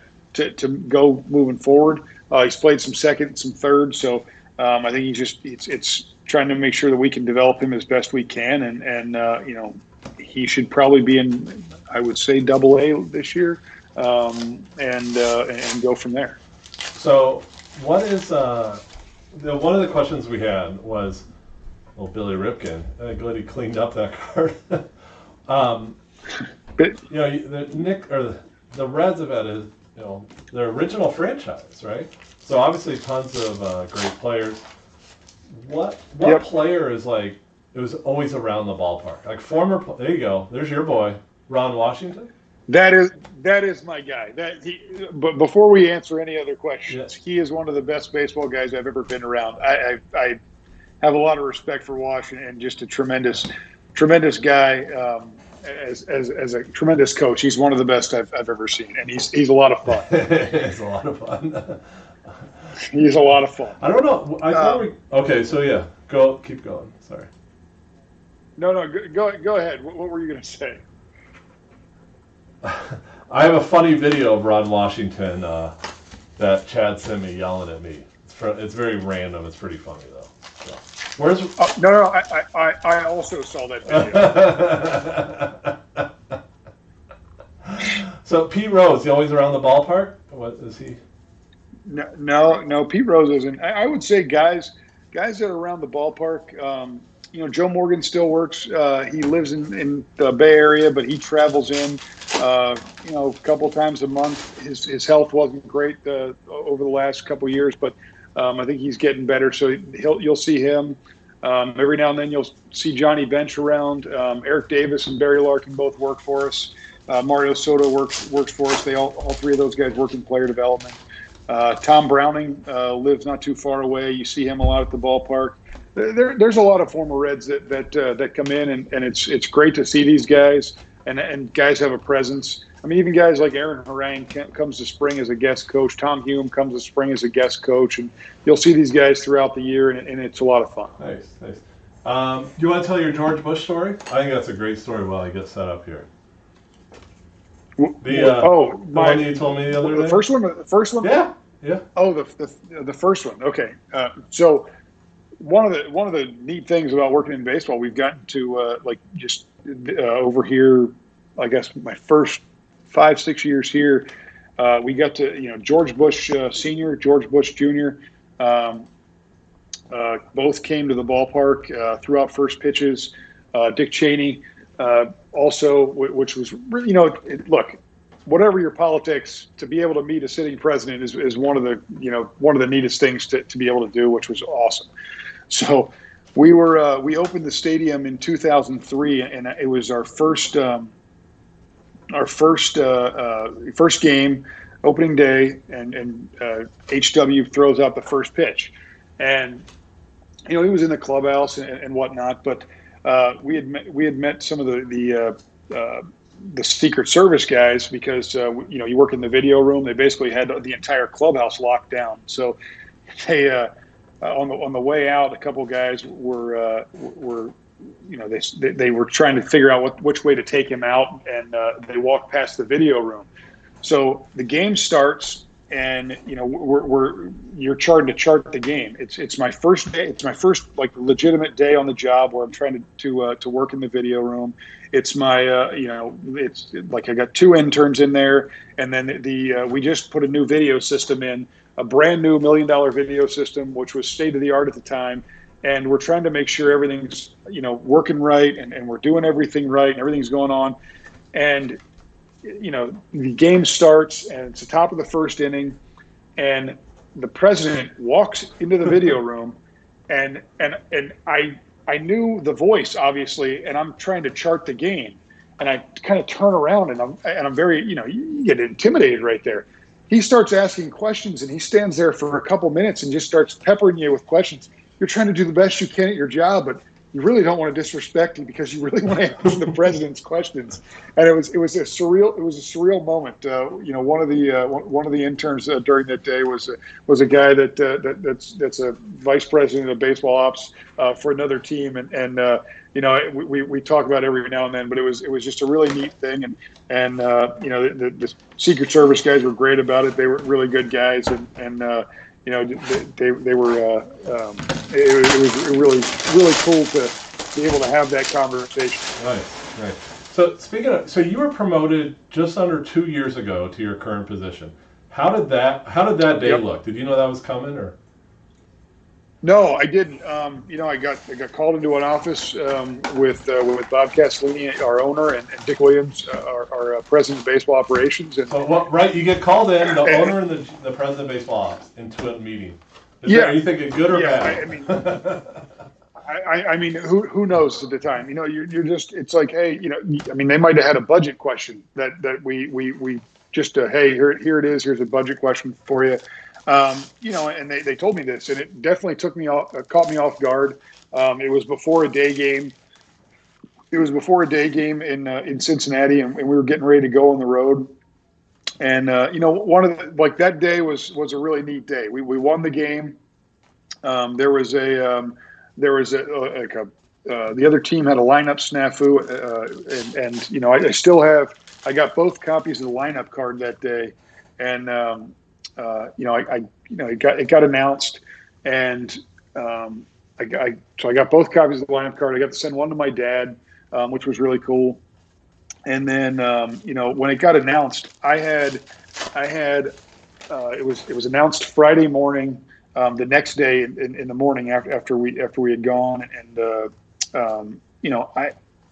go moving forward. He's played some second, some third. So I think it's trying to make sure that we can develop him as best we can. And he should probably be in, I would say, Double-A this year. And go from there. So, what is one of the questions we had was, well, Billy Ripken. I'm glad he cleaned up that card. The Reds have had their original franchise, right? So obviously tons of great players. What player is like? It was always around the ballpark. Like there you go. There's your boy, Ron Washington. That is my guy. But before we answer any other questions, He is one of the best baseball guys I've ever been around. I have a lot of respect for Washington and just a tremendous guy as a tremendous coach. He's one of the best I've ever seen, and he's a lot of fun. It's a lot of fun. He's a lot of fun. I don't know. Okay. So yeah, keep going. Sorry. No. Go ahead. What were you going to say? I have a funny video of Ron Washington that Chad sent me yelling at me. It's very random. It's pretty funny though. So. Where's? No. I also saw that video. So Pete Rose, he always around the ballpark? What is he? No. Pete Rose isn't. I would say guys that are around the ballpark. Joe Morgan still works. He lives in the Bay Area, but he travels in, a couple times a month. His health wasn't great over the last couple of years, but I think he's getting better. So you'll see him every now and then. You'll see Johnny Bench around. Eric Davis and Barry Larkin both work for us. Mario Soto works for us. They all three of those guys work in player development. Tom Browning lives not too far away. You see him a lot at the ballpark. There's a lot of former Reds that come in, and it's great to see these guys, and guys have a presence. I mean, even guys like Aaron Harang comes to spring as a guest coach. Tom Hume comes to spring as a guest coach, and you'll see these guys throughout the year, and it's a lot of fun. Nice. You want to tell your George Bush story? I think that's a great story while I get set up here. The one that you told me the other day? The first one? Yeah. Oh, the first one. Okay. So one of the neat things about working in baseball, we've gotten to over here, I guess my first 5-6 years here, we got to George Bush Sr., George Bush Jr. Both came to the ballpark throughout first pitches. Dick Cheney also, which was really, look, whatever your politics, to be able to meet a sitting president is one of the neatest things to be able to do, which was awesome. So we opened the stadium in 2003, and it was our first game, opening day, and HW throws out the first pitch, and he was in the clubhouse and whatnot, but we had met some of the Secret Service guys because you work in the video room. They basically had the entire clubhouse locked down. So they on the way out, a couple guys were they were trying to figure out which way to take him out, and they walked past the video room. So the game starts, and you're charged to chart the game. It's my first day. It's my first like legitimate day on the job where I'm trying to work in the video room. It's my it's like I got 2 interns in there, and then we just put a new video system in, a brand new $1 million video system, which was state of the art at the time. And we're trying to make sure everything's working right, and we're doing everything right, and everything's going on. And the game starts, and it's the top of the first inning, and the president walks into the video room, and I knew the voice, obviously, and I'm trying to chart the game, and I kind of turn around, and I'm very, you get intimidated right there. He starts asking questions, and he stands there for a couple minutes and just starts peppering you with questions. You're trying to do the best you can at your job, but you really don't want to disrespect him because you really want to answer the president's questions. And it was a surreal moment. One of the interns during that day was a guy that's a vice president of baseball ops for another team, and we talk about it every now and then, but it was just a really neat thing, and the Secret Service guys were great about it. They were really good guys, and they were. It was really cool to be able to have that conversation. Right. So you were promoted just under 2 years ago to your current position. How did that day look? Did you know that was coming, or? No, I didn't. I got called into an office with Bob Castellini, our owner, and Dick Williams, our president of baseball operations. And right, you get called in, the owner and the president of baseball ops, into a meeting. Are you thinking good or bad? I mean, who knows at the time? You're just, it's like, hey, they might have had a budget question that we just hey, here it is. Here's a budget question for you. And they told me this, and it definitely caught me off guard. It was before a day game. It was before a day game in Cincinnati, and we were getting ready to go on the road. And one of that day was a really neat day. We won the game. The other team had a lineup snafu, and I got both copies of the lineup card that day, and it got announced, and I got both copies of the lineup card. I got to send one to my dad, which was really cool. And then when it got announced, it was announced Friday morning. The next day in the morning after we had gone, and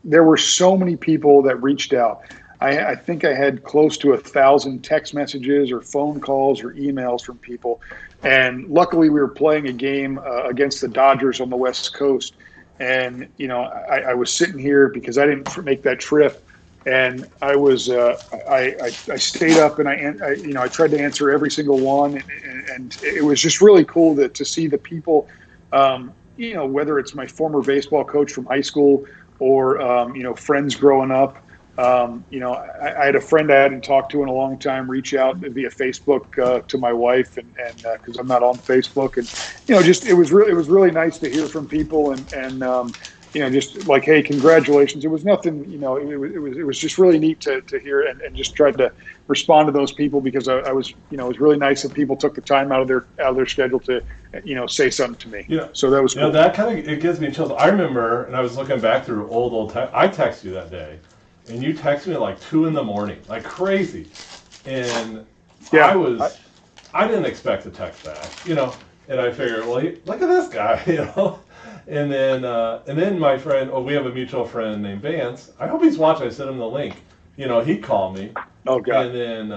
there were so many people that reached out. I think I had close to 1,000 text messages or phone calls or emails from people. And luckily we were playing a game against the Dodgers on the West Coast. And, I was sitting here because I didn't make that trip. And I was, I stayed up, and I tried to answer every single one. And it was just really cool to see the people, whether it's my former baseball coach from high school or, friends growing up. I had a friend I hadn't talked to in a long time reach out via Facebook to my wife, and because I'm not on Facebook, and it was really nice to hear from people, and just like, hey, congratulations. It was nothing, it was just really neat to hear, and just tried to respond to those people because I was, it was really nice that people took the time out of their schedule to, say something to me. So that was cool. That it gives me chills. I remember, and I was looking back through old text. I texted you that day. And you texted me at like 2 a.m, like crazy, and I didn't expect to text back, and I figured, well, look at this guy, and then my friend, we have a mutual friend named Vance. I hope he's watching. I sent him the link. He called me. Oh God. And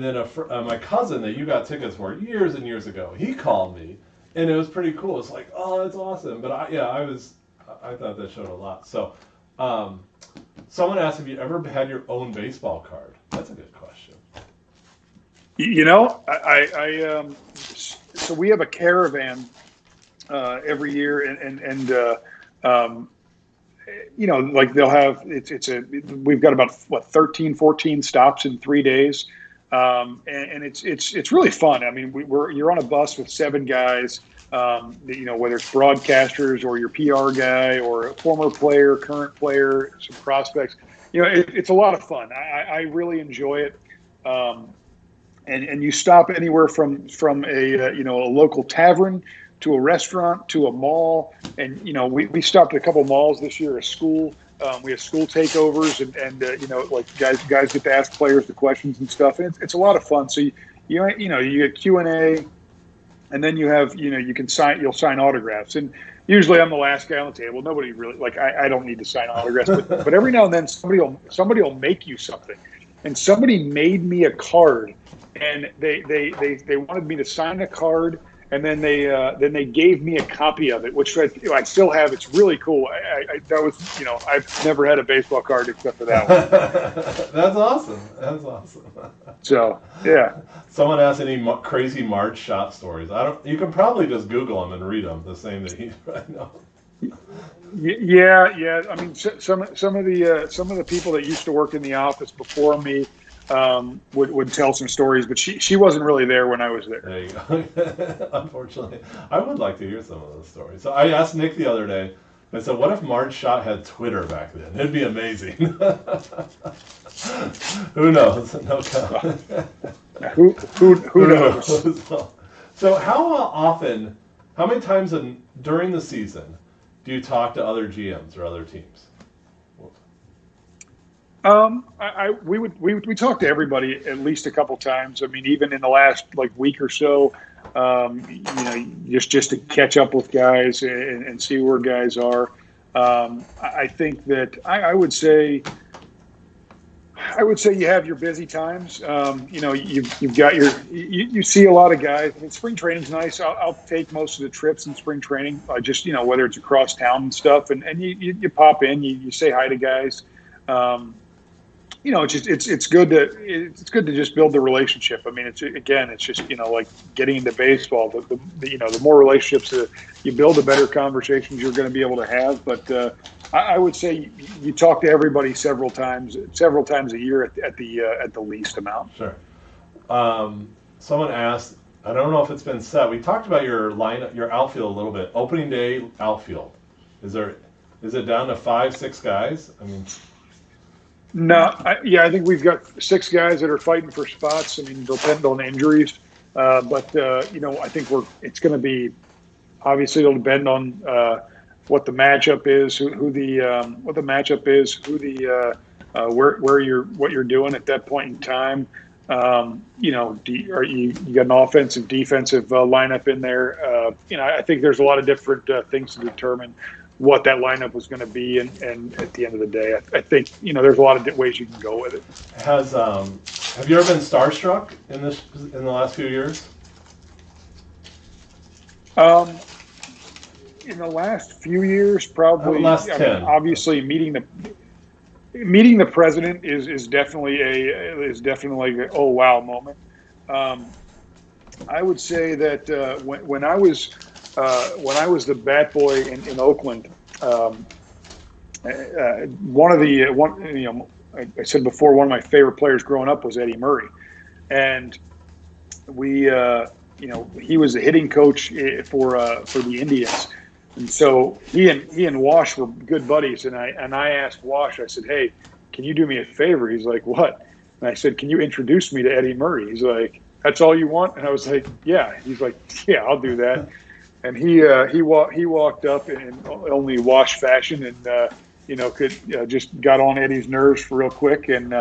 then my cousin that you got tickets for years and years ago, he called me, and it was pretty cool. It's like, oh, that's awesome. But I thought that showed a lot. So, someone asked if you ever had your own baseball card. That's a good question. You know, so we have a caravan every year, and you know, like they'll have we've got about 13, 14 stops in 3 days, and it's really fun. I mean, you're on a bus with 7 guys. You know, whether it's broadcasters or your PR guy or a former player, current player, some prospects. You know, it's a lot of fun. I really enjoy it. And you stop anywhere from a you know, a local tavern to a restaurant to a mall, and you know, we stopped at a couple malls this year. A school, we have school takeovers, and you know, like guys get to ask players the questions and stuff. And it's a lot of fun. So you know, you get Q&A, and then you have, you know, you'll sign autographs, and usually I'm the last guy on the table. Nobody really, like, I don't need to sign autographs, but every now and then somebody will make you something, and somebody made me a card. And they wanted me to sign a card, and then they gave me a copy of it, which I still have. It's really cool. That was, you know, I've never had a baseball card except for that one. That's awesome. That's awesome. So yeah. Someone asked any crazy Marge shot stories. You can probably just Google them and read them. The same that he I know. Yeah. I mean, some of the people that used to work in the office before me would tell some stories, but she wasn't really there when I was there. There you go. Unfortunately, I would like to hear some of those stories. So I asked Nick the other day. I said, "What if Marge Schott had Twitter back then? It'd be amazing." Who knows? No comment. Who knows? So how many times during the season do you talk to other GMs or other teams? We talked to everybody at least a couple times. I mean, even in the last week or so, you know, just to catch up with guys and see where guys are. I think that I would say you have your busy times. You know, you've got you see a lot of guys. I mean, spring training's nice. I'll take most of the trips in spring training. Just, you know, whether it's across town and stuff, and you pop in, you say hi to guys. You know, it's good to just build the relationship. I mean, it's just, you know, like getting into baseball. You know, the more relationships that you build, the better conversations you're going to be able to have. But I would say you talk to everybody several times a year at the least amount. Sure. Someone asked, I don't know if it's been set. We talked about your outfield a little bit. Opening day outfield. Is it down to 5-6 guys? I mean. No, I think we've got 6 guys that are fighting for spots. I mean, they'll depend on injuries, but you know, I think it's going to be, obviously it'll depend on what the matchup is, what you're doing at that point in time. You know, you got an offensive, defensive lineup in there. You know, I think there's a lot of different things to determine what that lineup was going to be, and at the end of the day, I think, you know, there's a lot of ways you can go with it. Have you ever been starstruck in the last few years? In the last few years, probably. Last 10. I mean, obviously, meeting the president is definitely like a oh wow moment. I would say that when I was the bat boy in Oakland, you know, I said before, one of my favorite players growing up was Eddie Murray, and we, you know, he was the hitting coach for the Indians, and so he and Wash were good buddies, and I asked Wash, I said, hey, can you do me a favor? He's like, what? And I said, can you introduce me to Eddie Murray? He's like, that's all you want? And I was like, yeah. He's like, yeah, I'll do that. And he walked up in only Wash fashion, and you know, just got on Eddie's nerves real quick, and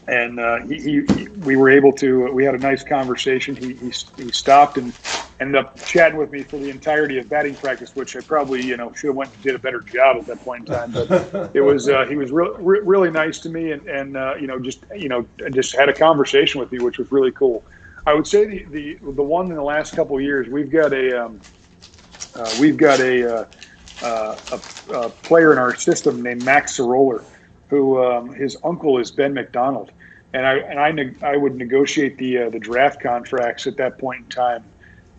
we were able to. We had a nice conversation. He stopped and ended up chatting with me for the entirety of batting practice, which I probably, you know, should have went and did a better job at that point in time. But it was he was really nice to me, and you know, just had a conversation with me, which was really cool. I would say the one in the last couple of years, we've got a player in our system named Max Soroller, who his uncle is Ben McDonald, and I would negotiate the draft contracts at that point in time,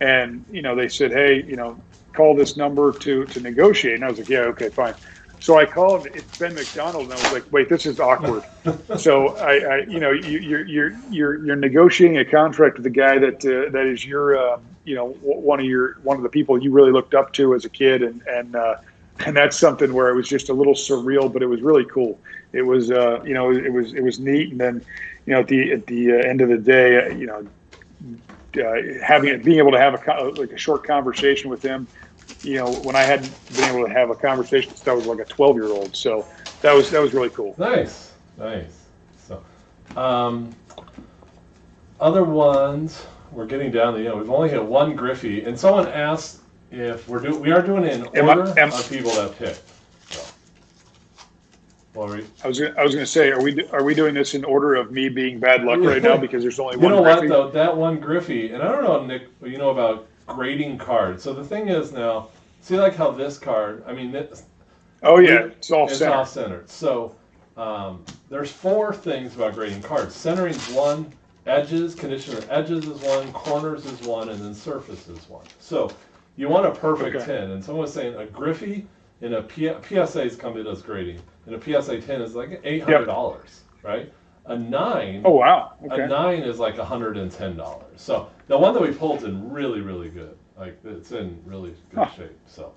and they said, hey, call this number to negotiate, and I was like, yeah, okay, fine. So I called, it's Ben McDonald, and I was like, wait, this is awkward. So you're negotiating a contract with the guy that is your one of the people you really looked up to as a kid, and that's something where it was just a little surreal, but it was really cool. It was it was neat, and then at the end of the day, being able to have a short conversation with him. When I hadn't been able to have a conversation since I was like a 12-year-old, so that was really cool. Nice. So, other ones, we're getting down to we've only hit one Griffey, and someone asked if we are doing it in order of people that picked. So, I was going to say, are we doing this in order of me being bad luck right now because there's only one? You know Griffey? what though? That one Griffey, and I don't know, Nick, about grading cards. So the thing is now, see like how this card, it's all centered. Off centered. So there's 4 things about grading cards. Centering is 1, edges, condition of edges is 1, corners is 1, and then surface is 1. So you want a perfect 10. And someone was saying a Griffey in a PSA's company does grading, and a PSA 10 is like $800, right? A 9. Oh wow! Okay. A 9 is like $110. So the one that we pulled is in really, really good. Like it's in really good shape. So,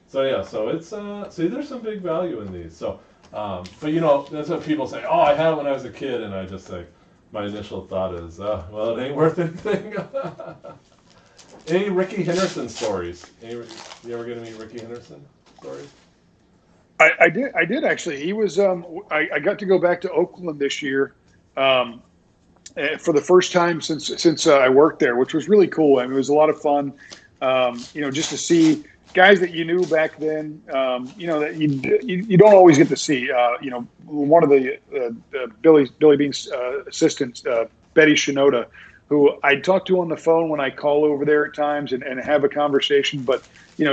so it's see, there's some big value in these. So, but that's what people say. Oh, I had it when I was a kid, and I just say, my initial thought is, well, it ain't worth anything. Any Ricky Henderson stories? You ever get any Ricky Henderson stories? I did actually. He was. I got to go back to Oakland this year for the first time since I worked there, which was really cool. It was a lot of fun. Just to see guys that you knew back then. That you don't always get to see. One of the Billy Bean's assistants, Betty Shinoda, who I talk to on the phone when I call over there at times and have a conversation, but.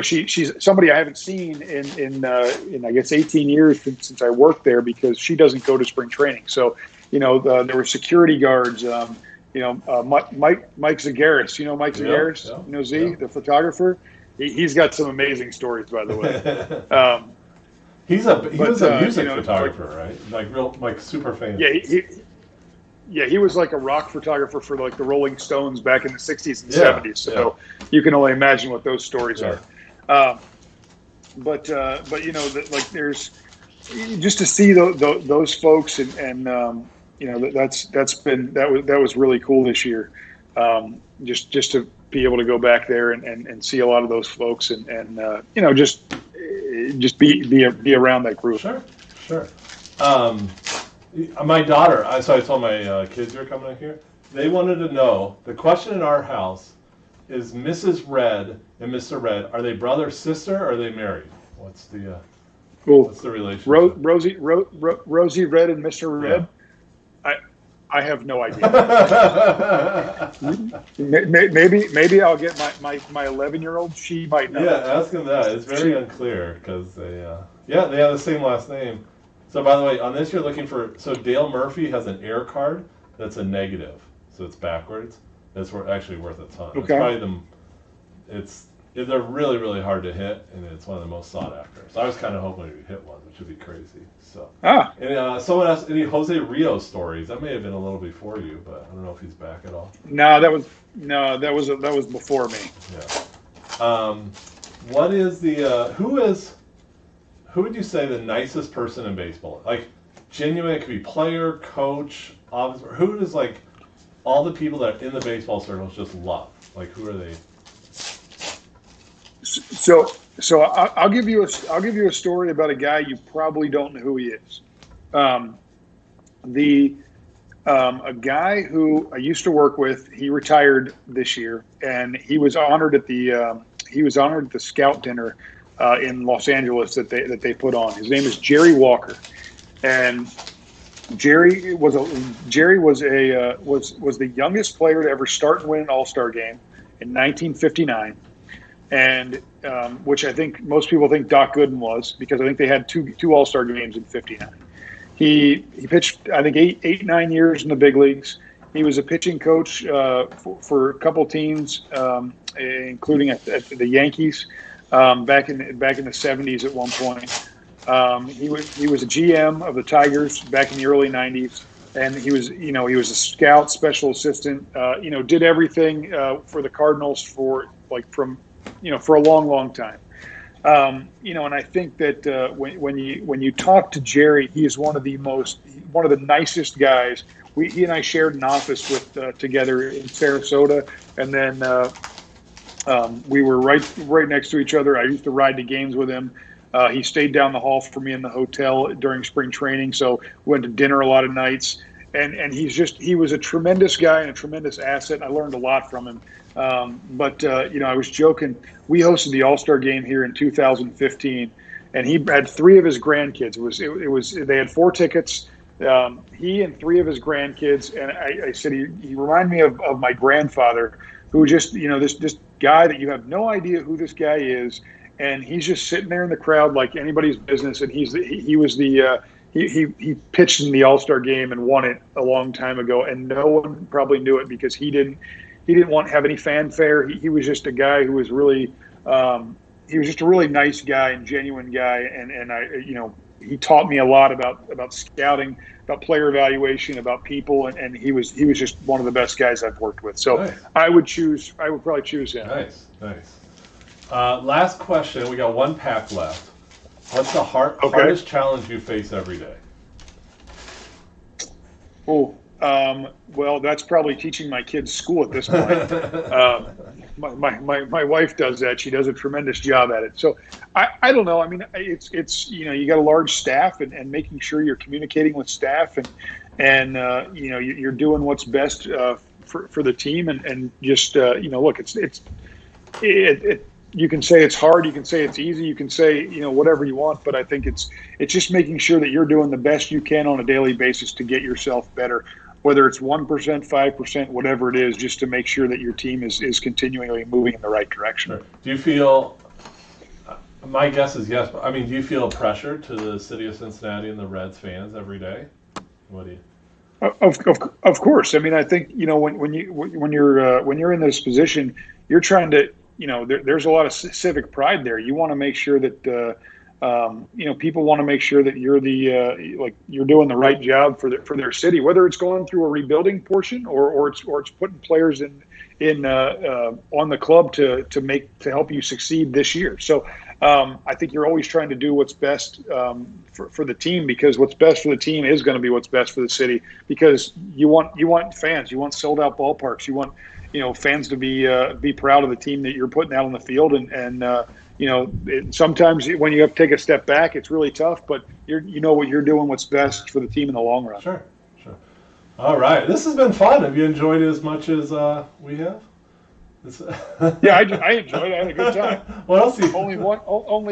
She's somebody I haven't seen in I guess 18 years since I worked there because she doesn't go to spring training. So, there were security guards. Mike Zagaris. Mike Zagaris. Z, the photographer. He's got some amazing stories, by the way. He was a music photographer, right? Like super famous. Yeah, he was like a rock photographer for like the Rolling Stones back in the 60s and 70s. So you can only imagine what those stories are. But there's just to see those folks and that was really cool this year. Just to be able to go back there and see a lot of those folks and just be around that group. Sure. My daughter, so I told my kids who are coming in here, they wanted to know, the question in our house is Mrs. Red and Mr. Red, are they brother, sister, or are they married? What's the relationship? Rosie Red and Mr. Red? Yeah. I have no idea. maybe I'll get my 11-year-old. She might know. Yeah, ask them that. It's very unclear because they have the same last name. So by the way, on this you're looking for, so Dale Murphy has an air card that's a negative, so it's backwards. It's actually worth a ton. Okay. They're really, really hard to hit, and it's one of the most sought after. So I was kind of hoping we'd hit one, which would be crazy. So. And someone asked any Jose Rios stories. That may have been a little before you, but I don't know if he's back at all. No, that was before me. Yeah. What is the who would you say the nicest person in baseball? Like, genuine, it could be player, coach, officer. Who does, like, all the people that are in the baseball circles just love? Like, who are they? So I'll give you a story about a guy you probably don't know who he is. A guy who I used to work with, he retired this year, and he was honored at the Scout dinner in Los Angeles that they put on. His name is Jerry Walker, and Jerry was the youngest player to ever start and win an All-Star game in 1959, and which I think most people think Doc Gooden was, because I think they had two All-Star games in '59. He pitched, I think, 9 years in the big leagues. He was a pitching coach for a couple teams, including at the Yankees back in the '70s at one point. He was a GM of the Tigers back in the early '90s, and he was a scout, special assistant. Did everything for the Cardinals for a long time. And I think that when you talk to Jerry, he is one of the nicest guys. He and I shared an office together in Sarasota, and then we were right next to each other. I used to ride to games with him. He stayed down the hall for me in the hotel during spring training, so we went to dinner a lot of nights. And he was a tremendous guy and a tremendous asset. I learned a lot from him. But I was joking. We hosted the All-Star game here in 2015, and he had three of his grandkids. They had 4 tickets. He and 3 of his grandkids, and I said he reminded me of my grandfather, who just this guy that you have no idea who this guy is, and he's just sitting there in the crowd like anybody's business. And he pitched in the All-Star game and won it a long time ago, and no one probably knew it because he didn't have any fanfare. He was just a guy who was really he was just a really nice guy and genuine guy, and he taught me a lot about scouting, about player evaluation, about people, and he was just one of the best guys I've worked with. So nice. I would probably choose him. Nice. Last question. We got 1 pack left. What's the hardest challenge you face every day? Well, that's probably teaching my kids school at this point. My wife does that. She does a tremendous job at it. So I don't know. I mean, it's you got a large staff, and making sure you're communicating with staff, and you're doing what's best for the team, and just look, it. You can say it's hard, you can say it's easy, you can say whatever you want, but I think it's just making sure that you're doing the best you can on a daily basis to get yourself better, whether it's 1%, 5%, whatever it is, just to make sure that your team is continually moving in the right direction. Sure. Do you feel? My guess is yes, but I mean, do you feel pressure to the city of Cincinnati and the Reds fans every day? What do you? Of course. I mean, I think when you're in this position, you're trying to. There's a lot of civic pride there. You want to make sure that people want to make sure that you're you're doing the right job for their city, whether it's going through a rebuilding portion or it's putting players in on the club to help you succeed this year. So I think you're always trying to do what's best for the team, because what's best for the team is going to be what's best for the city, because you want fans, you want sold out ballparks, you want fans to be proud of the team that you're putting out on the field, and sometimes when you have to take a step back, it's really tough, but you're doing what's best for the team in the long run. Sure. All right, this has been fun. Have you enjoyed it as much as we have? Yeah, I enjoyed it. I had a good time. What else? Only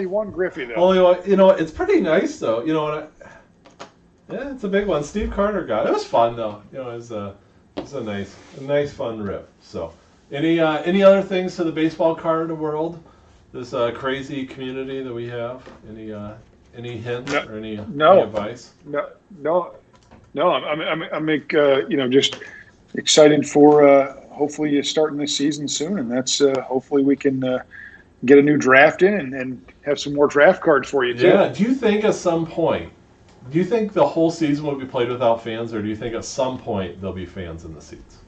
one Griffey though. Only one. It's pretty nice though. Yeah, it's a big one. Steve Carter got it. It was fun though. It's a nice fun rip. So, any other things to the baseball card world? This crazy community that we have. Any hints or any advice? No. I'm just excited for hopefully starting this season soon, and that's hopefully we can get a new draft in and have some more draft cards for you too. Yeah. Do you think at some point? Do you think the whole season will be played without fans, or do you think at some point there'll be fans in the seats?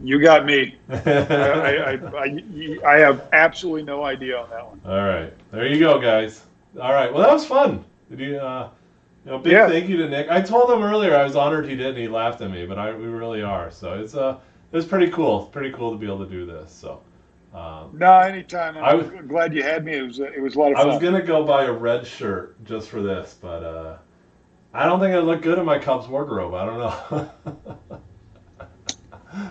You got me. I have absolutely no idea on that one. All right, there you go, guys. All right, well that was fun. Did you? Thank you to Nick. I told him earlier I was honored he did, and he laughed at me, but we really are. So it's pretty cool. It's pretty cool to be able to do this. So. No, anytime. I'm glad you had me. It was a lot of fun. I was gonna go buy a red shirt just for this, but I don't think it'd look good in my Cubs wardrobe. I don't know.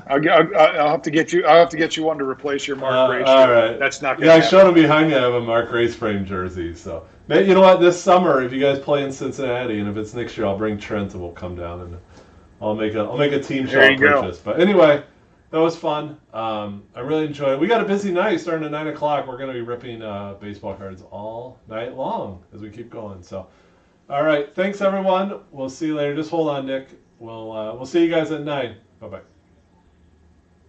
I'll have to get you. I'll have to get you one to replace your Mark Gray All shirt. right. That's not going Yeah, to I happen. showed him behind me. I have a Mark Race frame jersey. So, man, you know what? This summer, if you guys play in Cincinnati, and if it's next year, I'll bring Trent and we'll come down and I'll make a team There shop you go. purchase. But anyway, that was fun. I really enjoyed it. We got a busy night starting at 9 o'clock. We're going to be ripping baseball cards all night long as we keep going. So, all right. Thanks everyone. We'll see you later. Just hold on, Nick. We'll see you guys at 9. Bye bye.